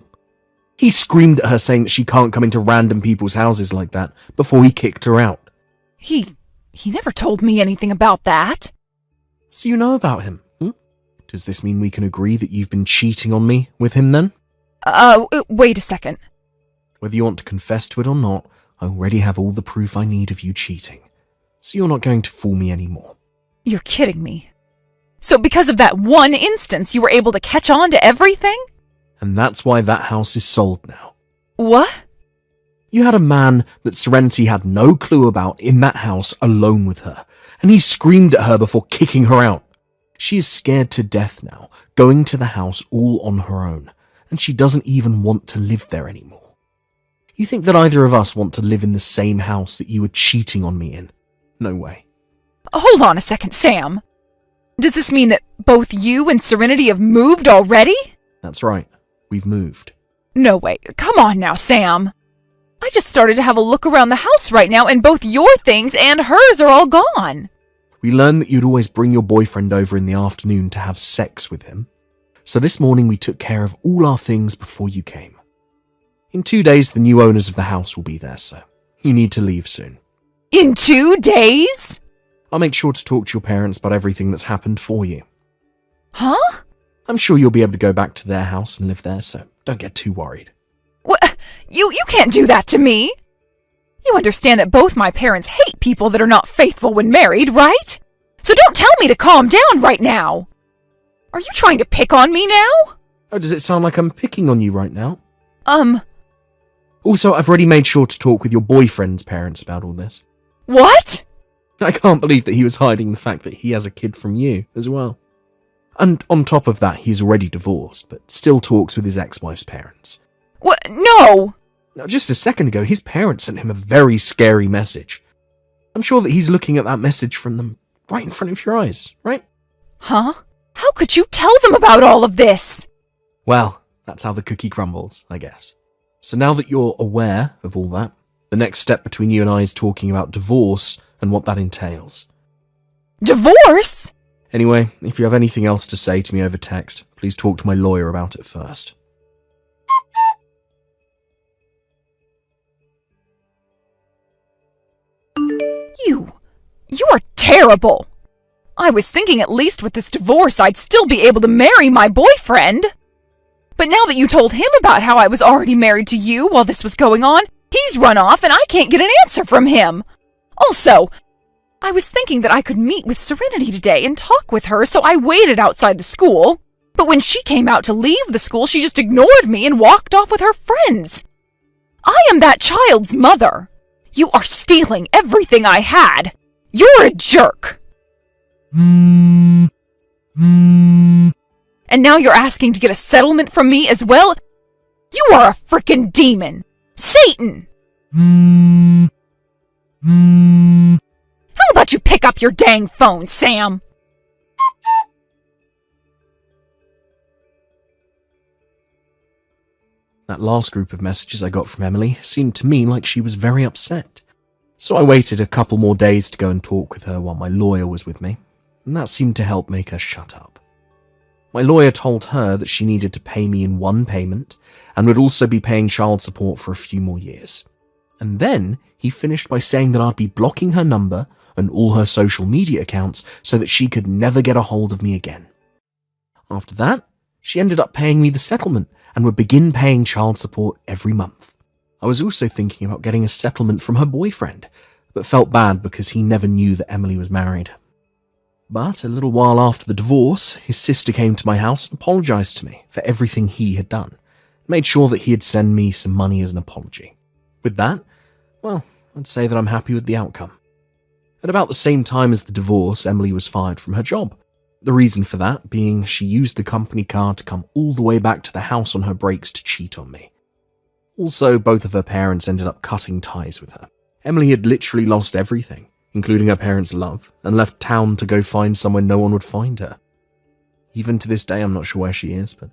He screamed at her saying that she can't come into random people's houses like that before he kicked her out. He never told me anything about that. So you know about him, Does this mean we can agree that you've been cheating on me with him then? Wait a second. Whether you want to confess to it or not, I already have all the proof I need of you cheating. So you're not going to fool me anymore. You're kidding me. So because of that one instance, you were able to catch on to everything? And that's why that house is sold now. What? You had a man that Serenity had no clue about in that house alone with her, and he screamed at her before kicking her out. She is scared to death now, going to the house all on her own, and she doesn't even want to live there anymore. You think that either of us want to live in the same house that you were cheating on me in? No way. Hold on a second, Sam. Does this mean that both you and Serenity have moved already? That's right. We've moved. No way. Come on now, Sam. I just started to have a look around the house right now, and both your things and hers are all gone. We learned that you'd always bring your boyfriend over in the afternoon to have sex with him. So this morning we took care of all our things before you came. In 2 days, the new owners of the house will be there, so you need to leave soon. In 2 days? I'll make sure to talk to your parents about everything that's happened for you. Huh? I'm sure you'll be able to go back to their house and live there, so don't get too worried. What? You can't do that to me. You understand that both my parents hate people that are not faithful when married, right? So don't tell me to calm down right now. Are you trying to pick on me now? Oh, does it sound like I'm picking on you right now? Also, I've already made sure to talk with your boyfriend's parents about all this. What? I can't believe that he was hiding the fact that he has a kid from you as well. And on top of that, he's already divorced, but still talks with his ex-wife's parents. What? No! Now, just a second ago, his parents sent him a very scary message. I'm sure that he's looking at that message from them right in front of your eyes, right? Huh? How could you tell them about all of this? Well, that's how the cookie crumbles, I guess. So now that you're aware of all that, the next step between you and I is talking about divorce and what that entails. Divorce? Anyway, if you have anything else to say to me over text, please talk to my lawyer about it first. You are terrible. I was thinking at least with this divorce I'd still be able to marry my boyfriend. But now that you told him about how I was already married to you while this was going on, he's run off and I can't get an answer from him. Also, I was thinking that I could meet with Serenity today and talk with her, so I waited outside the school. But when she came out to leave the school, she just ignored me and walked off with her friends. I am that child's mother. You are stealing everything I had. You're a jerk. And now you're asking to get a settlement from me as well? You are a frickin' demon. Satan! How about you pick up your dang phone, Sam? That last group of messages I got from Emily seemed to me like she was very upset. So I waited a couple more days to go and talk with her while my lawyer was with me, and that seemed to help make her shut up. My lawyer told her that she needed to pay me in one payment and would also be paying child support for a few more years. And then he finished by saying that I'd be blocking her number and all her social media accounts so that she could never get a hold of me again. After that, she ended up paying me the settlement and would begin paying child support every month. I was also thinking about getting a settlement from her boyfriend, but felt bad because he never knew that Emily was married. But a little while after the divorce, his sister came to my house and apologized to me for everything he had done. Made sure that he'd send me some money as an apology. With that, well, I'd say that I'm happy with the outcome. At about the same time as the divorce, Emily was fired from her job. The reason for that being she used the company car to come all the way back to the house on her breaks to cheat on me. Also, both of her parents ended up cutting ties with her. Emily had literally lost everything, including her parents' love, and left town to go find somewhere no one would find her. Even to this day, I'm not sure where she is, but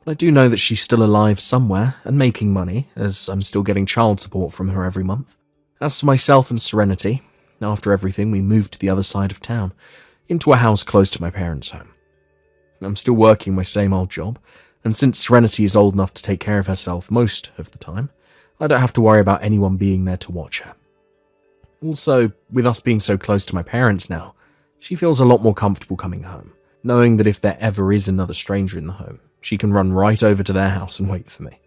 I do know that she's still alive somewhere and making money, as I'm still getting child support from her every month. As for myself and Serenity, after everything, we moved to the other side of town, into a house close to my parents' home. I'm still working my same old job, and since Serenity is old enough to take care of herself most of the time, I don't have to worry about anyone being there to watch her. Also, with us being so close to my parents now, she feels a lot more comfortable coming home, knowing that if there ever is another stranger in the home, she can run right over to their house and wait for me.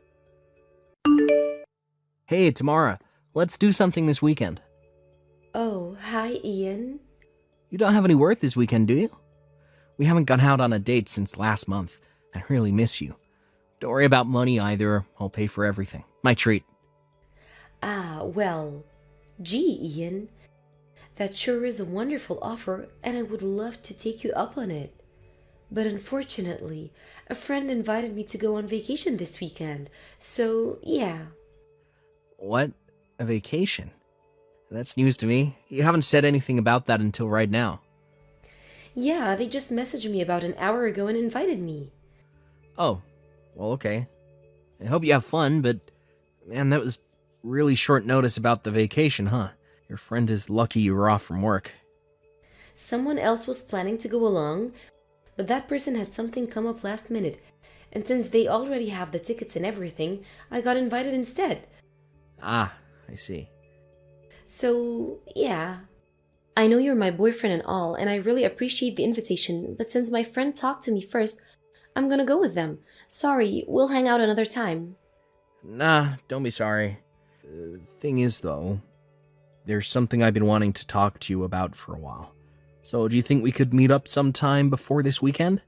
Hey, Tamara, let's do something this weekend. Oh, hi, Ian. You don't have any work this weekend, do you? We haven't gone out on a date since last month. I really miss you. Don't worry about money either. I'll pay for everything. My treat. Well, gee, Ian. That sure is a wonderful offer, and I would love to take you up on it. But unfortunately, a friend invited me to go on vacation this weekend, so yeah. What? A vacation? That's news to me. You haven't said anything about that until right now. Yeah, they just messaged me about an hour ago and invited me. Oh, well, okay. I hope you have fun, but man, that was really short notice about the vacation, huh? Your friend is lucky you were off from work. Someone else was planning to go along, but that person had something come up last minute, and since they already have the tickets and everything, I got invited instead. Ah, I see. So, yeah. I know you're my boyfriend and all, and I really appreciate the invitation, but since my friend talked to me first, I'm gonna go with them. Sorry, we'll hang out another time. Nah, don't be sorry. Thing is, though, There's something I've been wanting to talk to you about for a while. So, do you think we could meet up sometime before this weekend?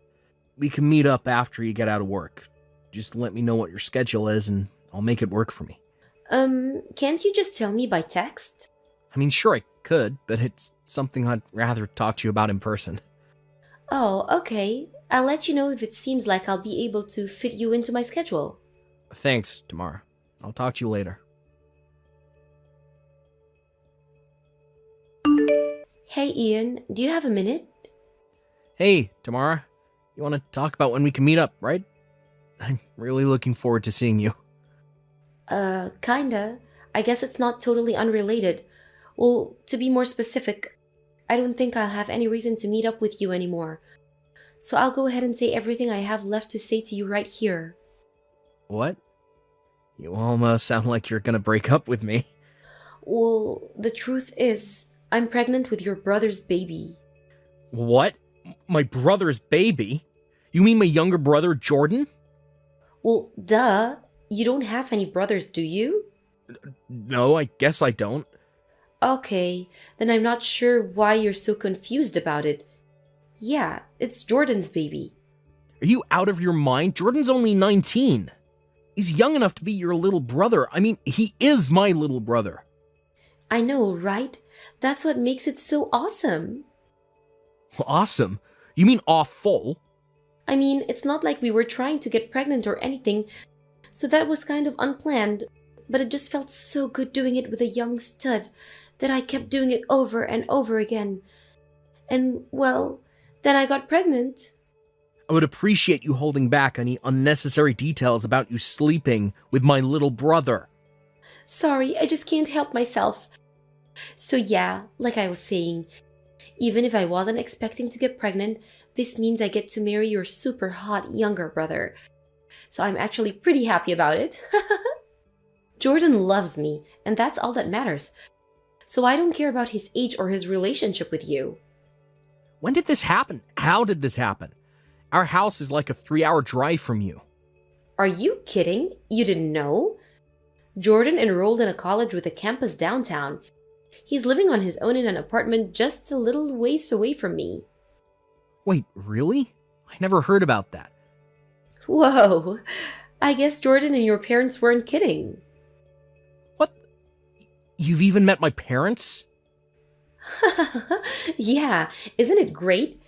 We can meet up after you get out of work. Just let me know what your schedule is and I'll make it work for me. Can't you just tell me by text? I mean, sure I could, but it's something I'd rather talk to you about in person. Oh, okay. I'll let you know if it seems like I'll be able to fit you into my schedule. Thanks, Tamara. I'll talk to you later. Hey, Ian, do you have a minute? Hey, Tamara. You want to talk about when we can meet up, right? I'm really looking forward to seeing you. Kinda. I guess it's not totally unrelated. Well, to be more specific, I don't think I'll have any reason to meet up with you anymore. So I'll go ahead and say everything I have left to say to you right here. What? You almost sound like you're gonna break up with me. Well, the truth is, I'm pregnant with your brother's baby. What? My brother's baby? You mean my younger brother, Jordan? Well, duh. You don't have any brothers, do you? No, I guess I don't. Okay, then I'm not sure why you're so confused about it. Yeah, it's Jordan's baby. Are you out of your mind? Jordan's only 19. He's young enough to be your little brother. I mean, he is my little brother. I know, right? That's what makes it so awesome. Awesome? You mean awful? I mean, it's not like we were trying to get pregnant or anything, so that was kind of unplanned, but it just felt so good doing it with a young stud that I kept doing it over and over again. And, well, then I got pregnant. I would appreciate you holding back any unnecessary details about you sleeping with my little brother. Sorry, I just can't help myself. So yeah, like I was saying, even if I wasn't expecting to get pregnant, this means I get to marry your super hot younger brother. So I'm actually pretty happy about it. Jordan loves me, and that's all that matters. So I don't care about his age or his relationship with you. When did this happen? How did this happen? Our house is like a 3-hour drive from you. Are you kidding? You didn't know? Jordan enrolled in a college with a campus downtown. He's living on his own in an apartment just a little ways away from me. Wait, really? I never heard about that. Whoa, I guess Jordan and your parents weren't kidding. What? You've even met my parents? Yeah, isn't it great?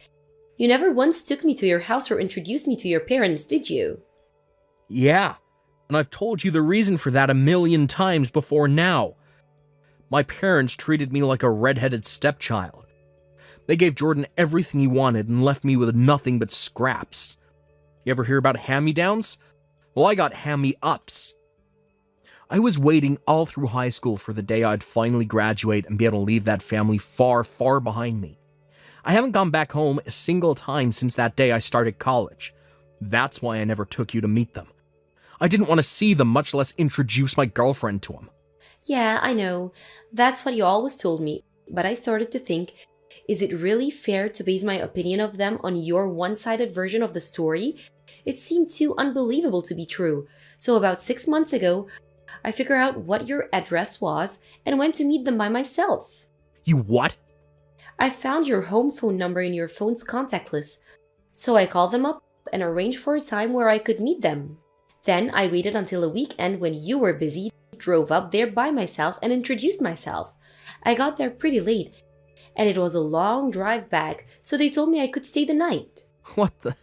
You never once took me to your house or introduced me to your parents, did you? Yeah, and I've told you the reason for that a million times before now. My parents treated me like a red-headed stepchild. They gave Jordan everything he wanted and left me with nothing but scraps. You ever hear about hand-me-downs? Well, I got hand-me-ups. I was waiting all through high school for the day I'd finally graduate and be able to leave that family far, far behind me. I haven't gone back home a single time since that day I started college. That's why I never took you to meet them. I didn't want to see them, much less introduce my girlfriend to them. Yeah, I know. That's what you always told me. But I started to think, is it really fair to base my opinion of them on your one-sided version of the story? It seemed too unbelievable to be true. So about 6 months ago, I figured out what your address was and went to meet them by myself. You what? I found your home phone number in your phone's contact list. So I called them up and arranged for a time where I could meet them. Then I waited until a weekend when you were busy, drove up there by myself and introduced myself. I got there pretty late, and it was a long drive back, so they told me I could stay the night. What the?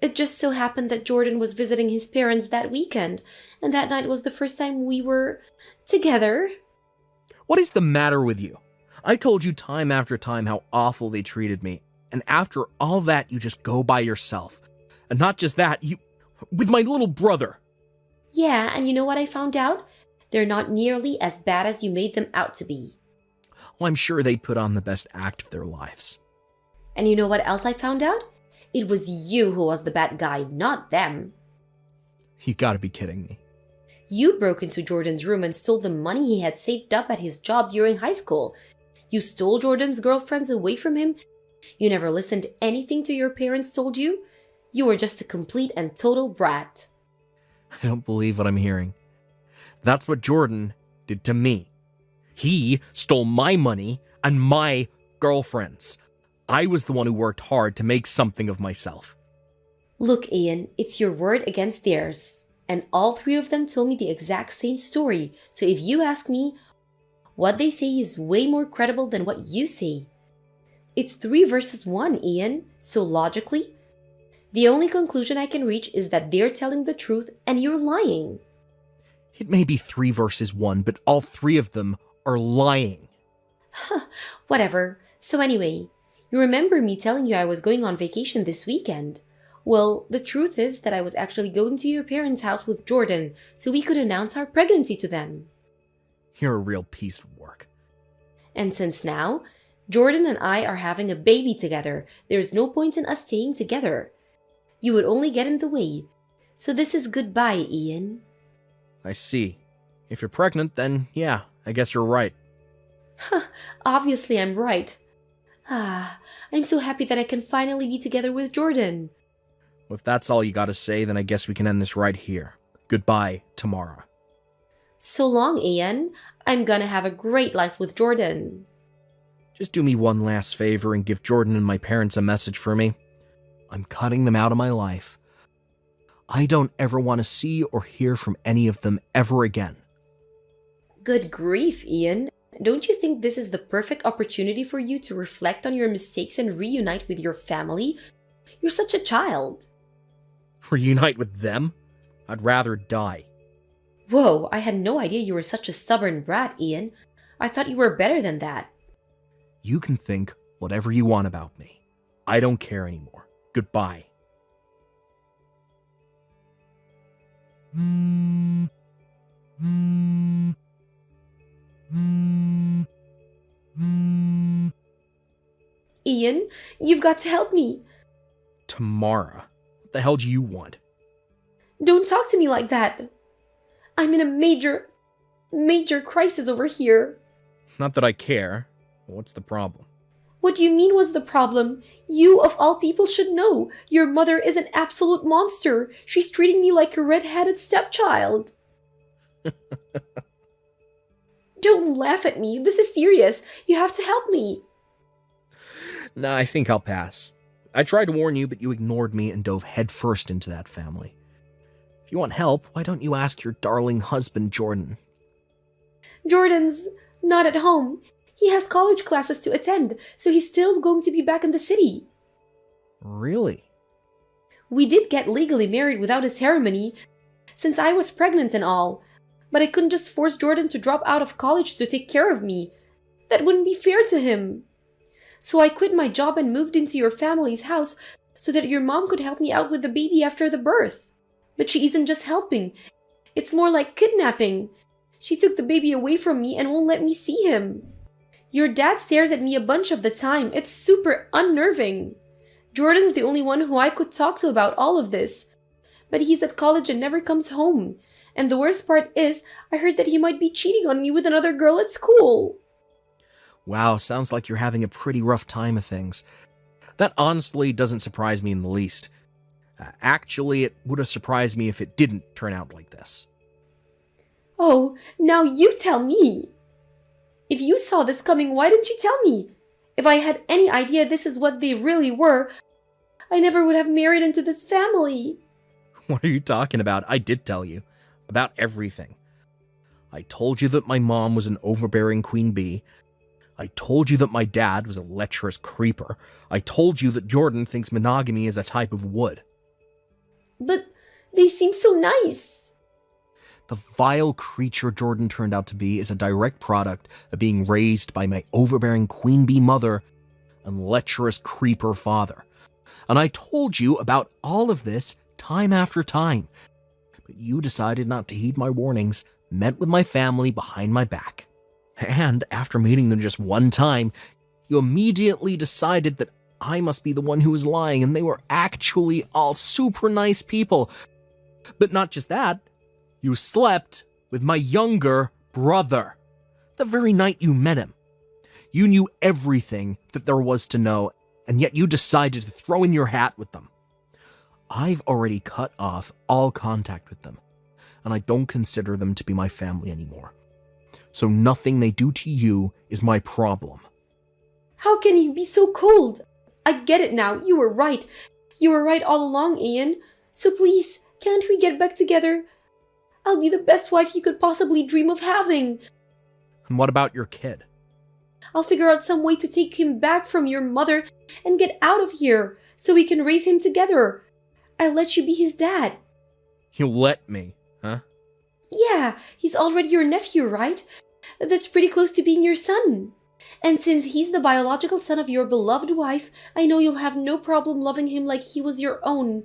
It just so happened that Jordan was visiting his parents that weekend, and that night was the first time we were together. What is the matter with you? I told you time after time how awful they treated me, and after all that, you just go by yourself. And not just that, you... with my little brother. Yeah, and you know what I found out? They're not nearly as bad as you made them out to be. Well, I'm sure they put on the best act of their lives. And you know what else I found out? It was you who was the bad guy, not them. You gotta be kidding me. You broke into Jordan's room and stole the money he had saved up at his job during high school. You stole Jordan's girlfriends away from him. You never listened to anything to your parents told you. You were just a complete and total brat. I don't believe what I'm hearing. That's what Jordan did to me. He stole my money and my girlfriend's. I was the one who worked hard to make something of myself. Look, Ian, it's your word against theirs. And all three of them told me the exact same story. So if you ask me, what they say is way more credible than what you say. It's 3 versus 1, Ian. So logically, the only conclusion I can reach is that they're telling the truth and you're lying. It may be 3 versus 1, but all 3 of them are lying. Whatever. So anyway, you remember me telling you I was going on vacation this weekend? Well, the truth is that I was actually going to your parents' house with Jordan so we could announce our pregnancy to them. You're a real piece of work. And since now, Jordan and I are having a baby together, there's no point in us staying together. You would only get in the way. So this is goodbye, Ian. I see. If you're pregnant, then yeah, I guess you're right. Obviously I'm right. I'm so happy that I can finally be together with Jordan. Well, if that's all you gotta say, then I guess we can end this right here. Goodbye, Tamara. So long, Ian. I'm gonna have a great life with Jordan. Just do me one last favor and give Jordan and my parents a message for me. I'm cutting them out of my life. I don't ever want to see or hear from any of them ever again. Good grief, Ian. Don't you think this is the perfect opportunity for you to reflect on your mistakes and reunite with your family? You're such a child. Reunite with them? I'd rather die. Whoa, I had no idea you were such a stubborn brat, Ian. I thought you were better than that. You can think whatever you want about me. I don't care anymore. Goodbye. Ian, you've got to help me. Tamara, what the hell do you want? Don't talk to me like that. I'm in a major crisis over here. Not that I care. What's the problem? What do you mean was the problem? You, of all people, should know. Your mother is an absolute monster. She's treating me like a red-headed stepchild. Don't laugh at me. This is serious. You have to help me. Nah, I think I'll pass. I tried to warn you, but you ignored me and dove headfirst into that family. If you want help, why don't you ask your darling husband, Jordan? Jordan's not at home. He has college classes to attend, so he's still going to be back in the city. Really? We did get legally married without a ceremony, since I was pregnant and all. But I couldn't just force Jordan to drop out of college to take care of me. That wouldn't be fair to him. So I quit my job and moved into your family's house so that your mom could help me out with the baby after the birth. But she isn't just helping. It's more like kidnapping. She took the baby away from me and won't let me see him. Your dad stares at me a bunch of the time. It's super unnerving. Jordan's the only one who I could talk to about all of this. But he's at college and never comes home. And the worst part is, I heard that he might be cheating on me with another girl at school. Wow, sounds like you're having a pretty rough time of things. That honestly doesn't surprise me in the least. Actually, it would have surprised me if it didn't turn out like this. Oh, now you tell me. If you saw this coming, why didn't you tell me? If I had any idea this is what they really were, I never would have married into this family. What are you talking about? I did tell you. About everything. I told you that my mom was an overbearing queen bee. I told you that my dad was a lecherous creeper. I told you that Jordan thinks monogamy is a type of wood. But they seem so nice. The vile creature Jordan turned out to be is a direct product of being raised by my overbearing queen bee mother and lecherous creeper father. And I told you about all of this time after time. But you decided not to heed my warnings, met with my family behind my back. And after meeting them just one time, you immediately decided that I must be the one who was lying and they were actually all super nice people. But not just that. You slept with my younger brother the very night you met him. You knew everything that there was to know, and yet you decided to throw in your hat with them. I've already cut off all contact with them, and I don't consider them to be my family anymore. so nothing they do to you is my problem. How can you be so cold? I get it now. You were right. You were right all along, Ian. So please, can't we get back together? I'll be the best wife you could possibly dream of having. And what about your kid? I'll figure out some way to take him back from your mother and get out of here so we can raise him together. I'll let you be his dad. You'll let me, huh? Yeah, he's already your nephew, right? That's pretty close to being your son. And since he's the biological son of your beloved wife, I know you'll have no problem loving him like he was your own.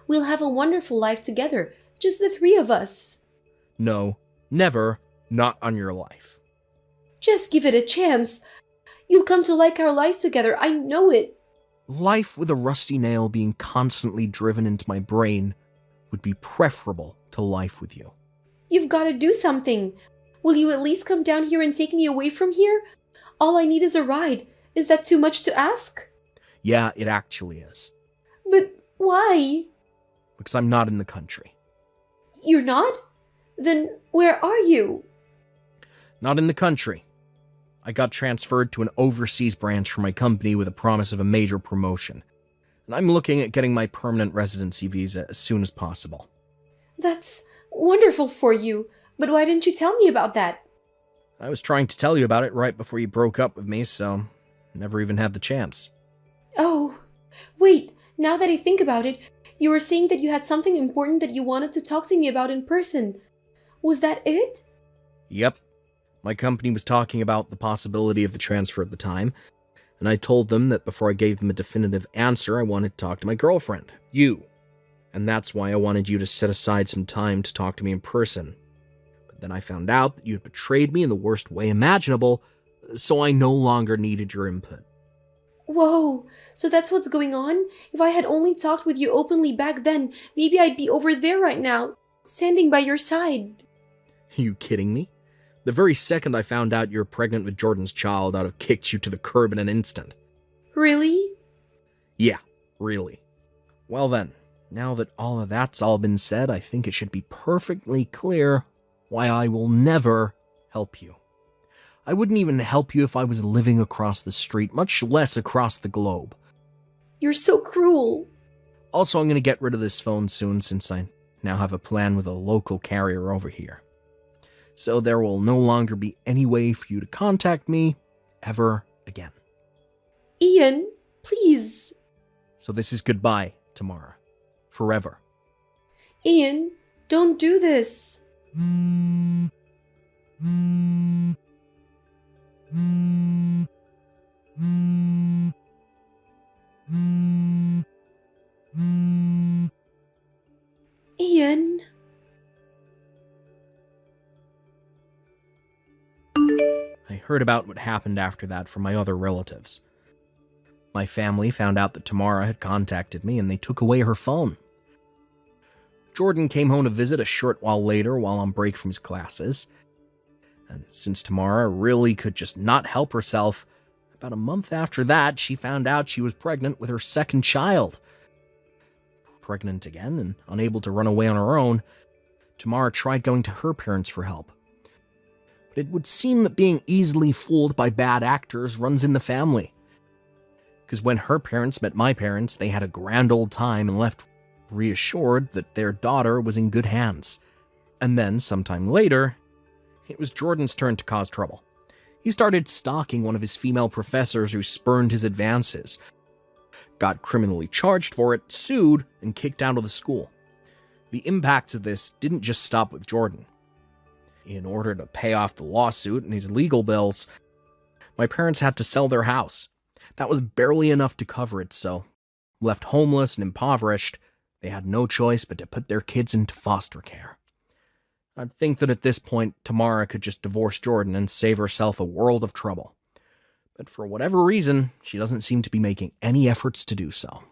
We'll have a wonderful life together, just the three of us. No, never, not on your life. Just give it a chance. You'll come to like our life together, I know it. Life with a rusty nail being constantly driven into my brain would be preferable to life with you. You've got to do something. Will you at least come down here and take me away from here? All I need is a ride. Is that too much to ask? Yeah, it actually is. But why? Because I'm not in the country. You're not? Then where are you? Not in the country. I got transferred to an overseas branch for my company with a promise of a major promotion. And I'm looking at getting my permanent residency visa as soon as possible. That's wonderful for you. But why didn't you tell me about that? I was trying to tell you about it right before you broke up with me, so never even had the chance. Oh, wait, now that I think about it, you were saying that you had something important that you wanted to talk to me about in person. Was that it? Yep. My company was talking about the possibility of the transfer at the time, and I told them that before I gave them a definitive answer, I wanted to talk to my girlfriend, you. And that's why I wanted you to set aside some time to talk to me in person. But then I found out that you had betrayed me in the worst way imaginable, so I no longer needed your input. Whoa, so that's what's going on? If I had only talked with you openly back then, maybe I'd be over there right now, standing by your side. Are you kidding me? The very second I found out you were pregnant with Jordan's child, I'd have kicked you to the curb in an instant. Really? Yeah, really. Well then, now that all of that's all been said, I think it should be perfectly clear why I will never help you. I wouldn't even help you if I was living across the street, much less across the globe. You're so cruel. Also, I'm going to get rid of this phone soon since I now have a plan with a local carrier over here. So there will no longer be any way for you to contact me ever again. Ian, please. So this is goodbye, Tamara. Forever. Ian, don't do this. Ian. I heard about what happened after that from my other relatives. My family found out that Tamara had contacted me and they took away her phone. Jordan came home to visit a short while later while on break from his classes. And since Tamara really could just not help herself, about a month after that, she found out she was pregnant with her second child. Pregnant again and unable to run away on her own, Tamara tried going to her parents for help. But it would seem that being easily fooled by bad actors runs in the family. Because when her parents met my parents, they had a grand old time and left reassured that their daughter was in good hands. And then, sometime later, it was Jordan's turn to cause trouble. He started stalking one of his female professors who spurned his advances, got criminally charged for it, sued, and kicked out of the school. The impacts of this didn't just stop with Jordan. In order to pay off the lawsuit and his legal bills, my parents had to sell their house. That was barely enough to cover it, so, left homeless and impoverished, they had no choice but to put their kids into foster care. I'd think that at this point, Tamara could just divorce Jordan and save herself a world of trouble. But for whatever reason, she doesn't seem to be making any efforts to do so.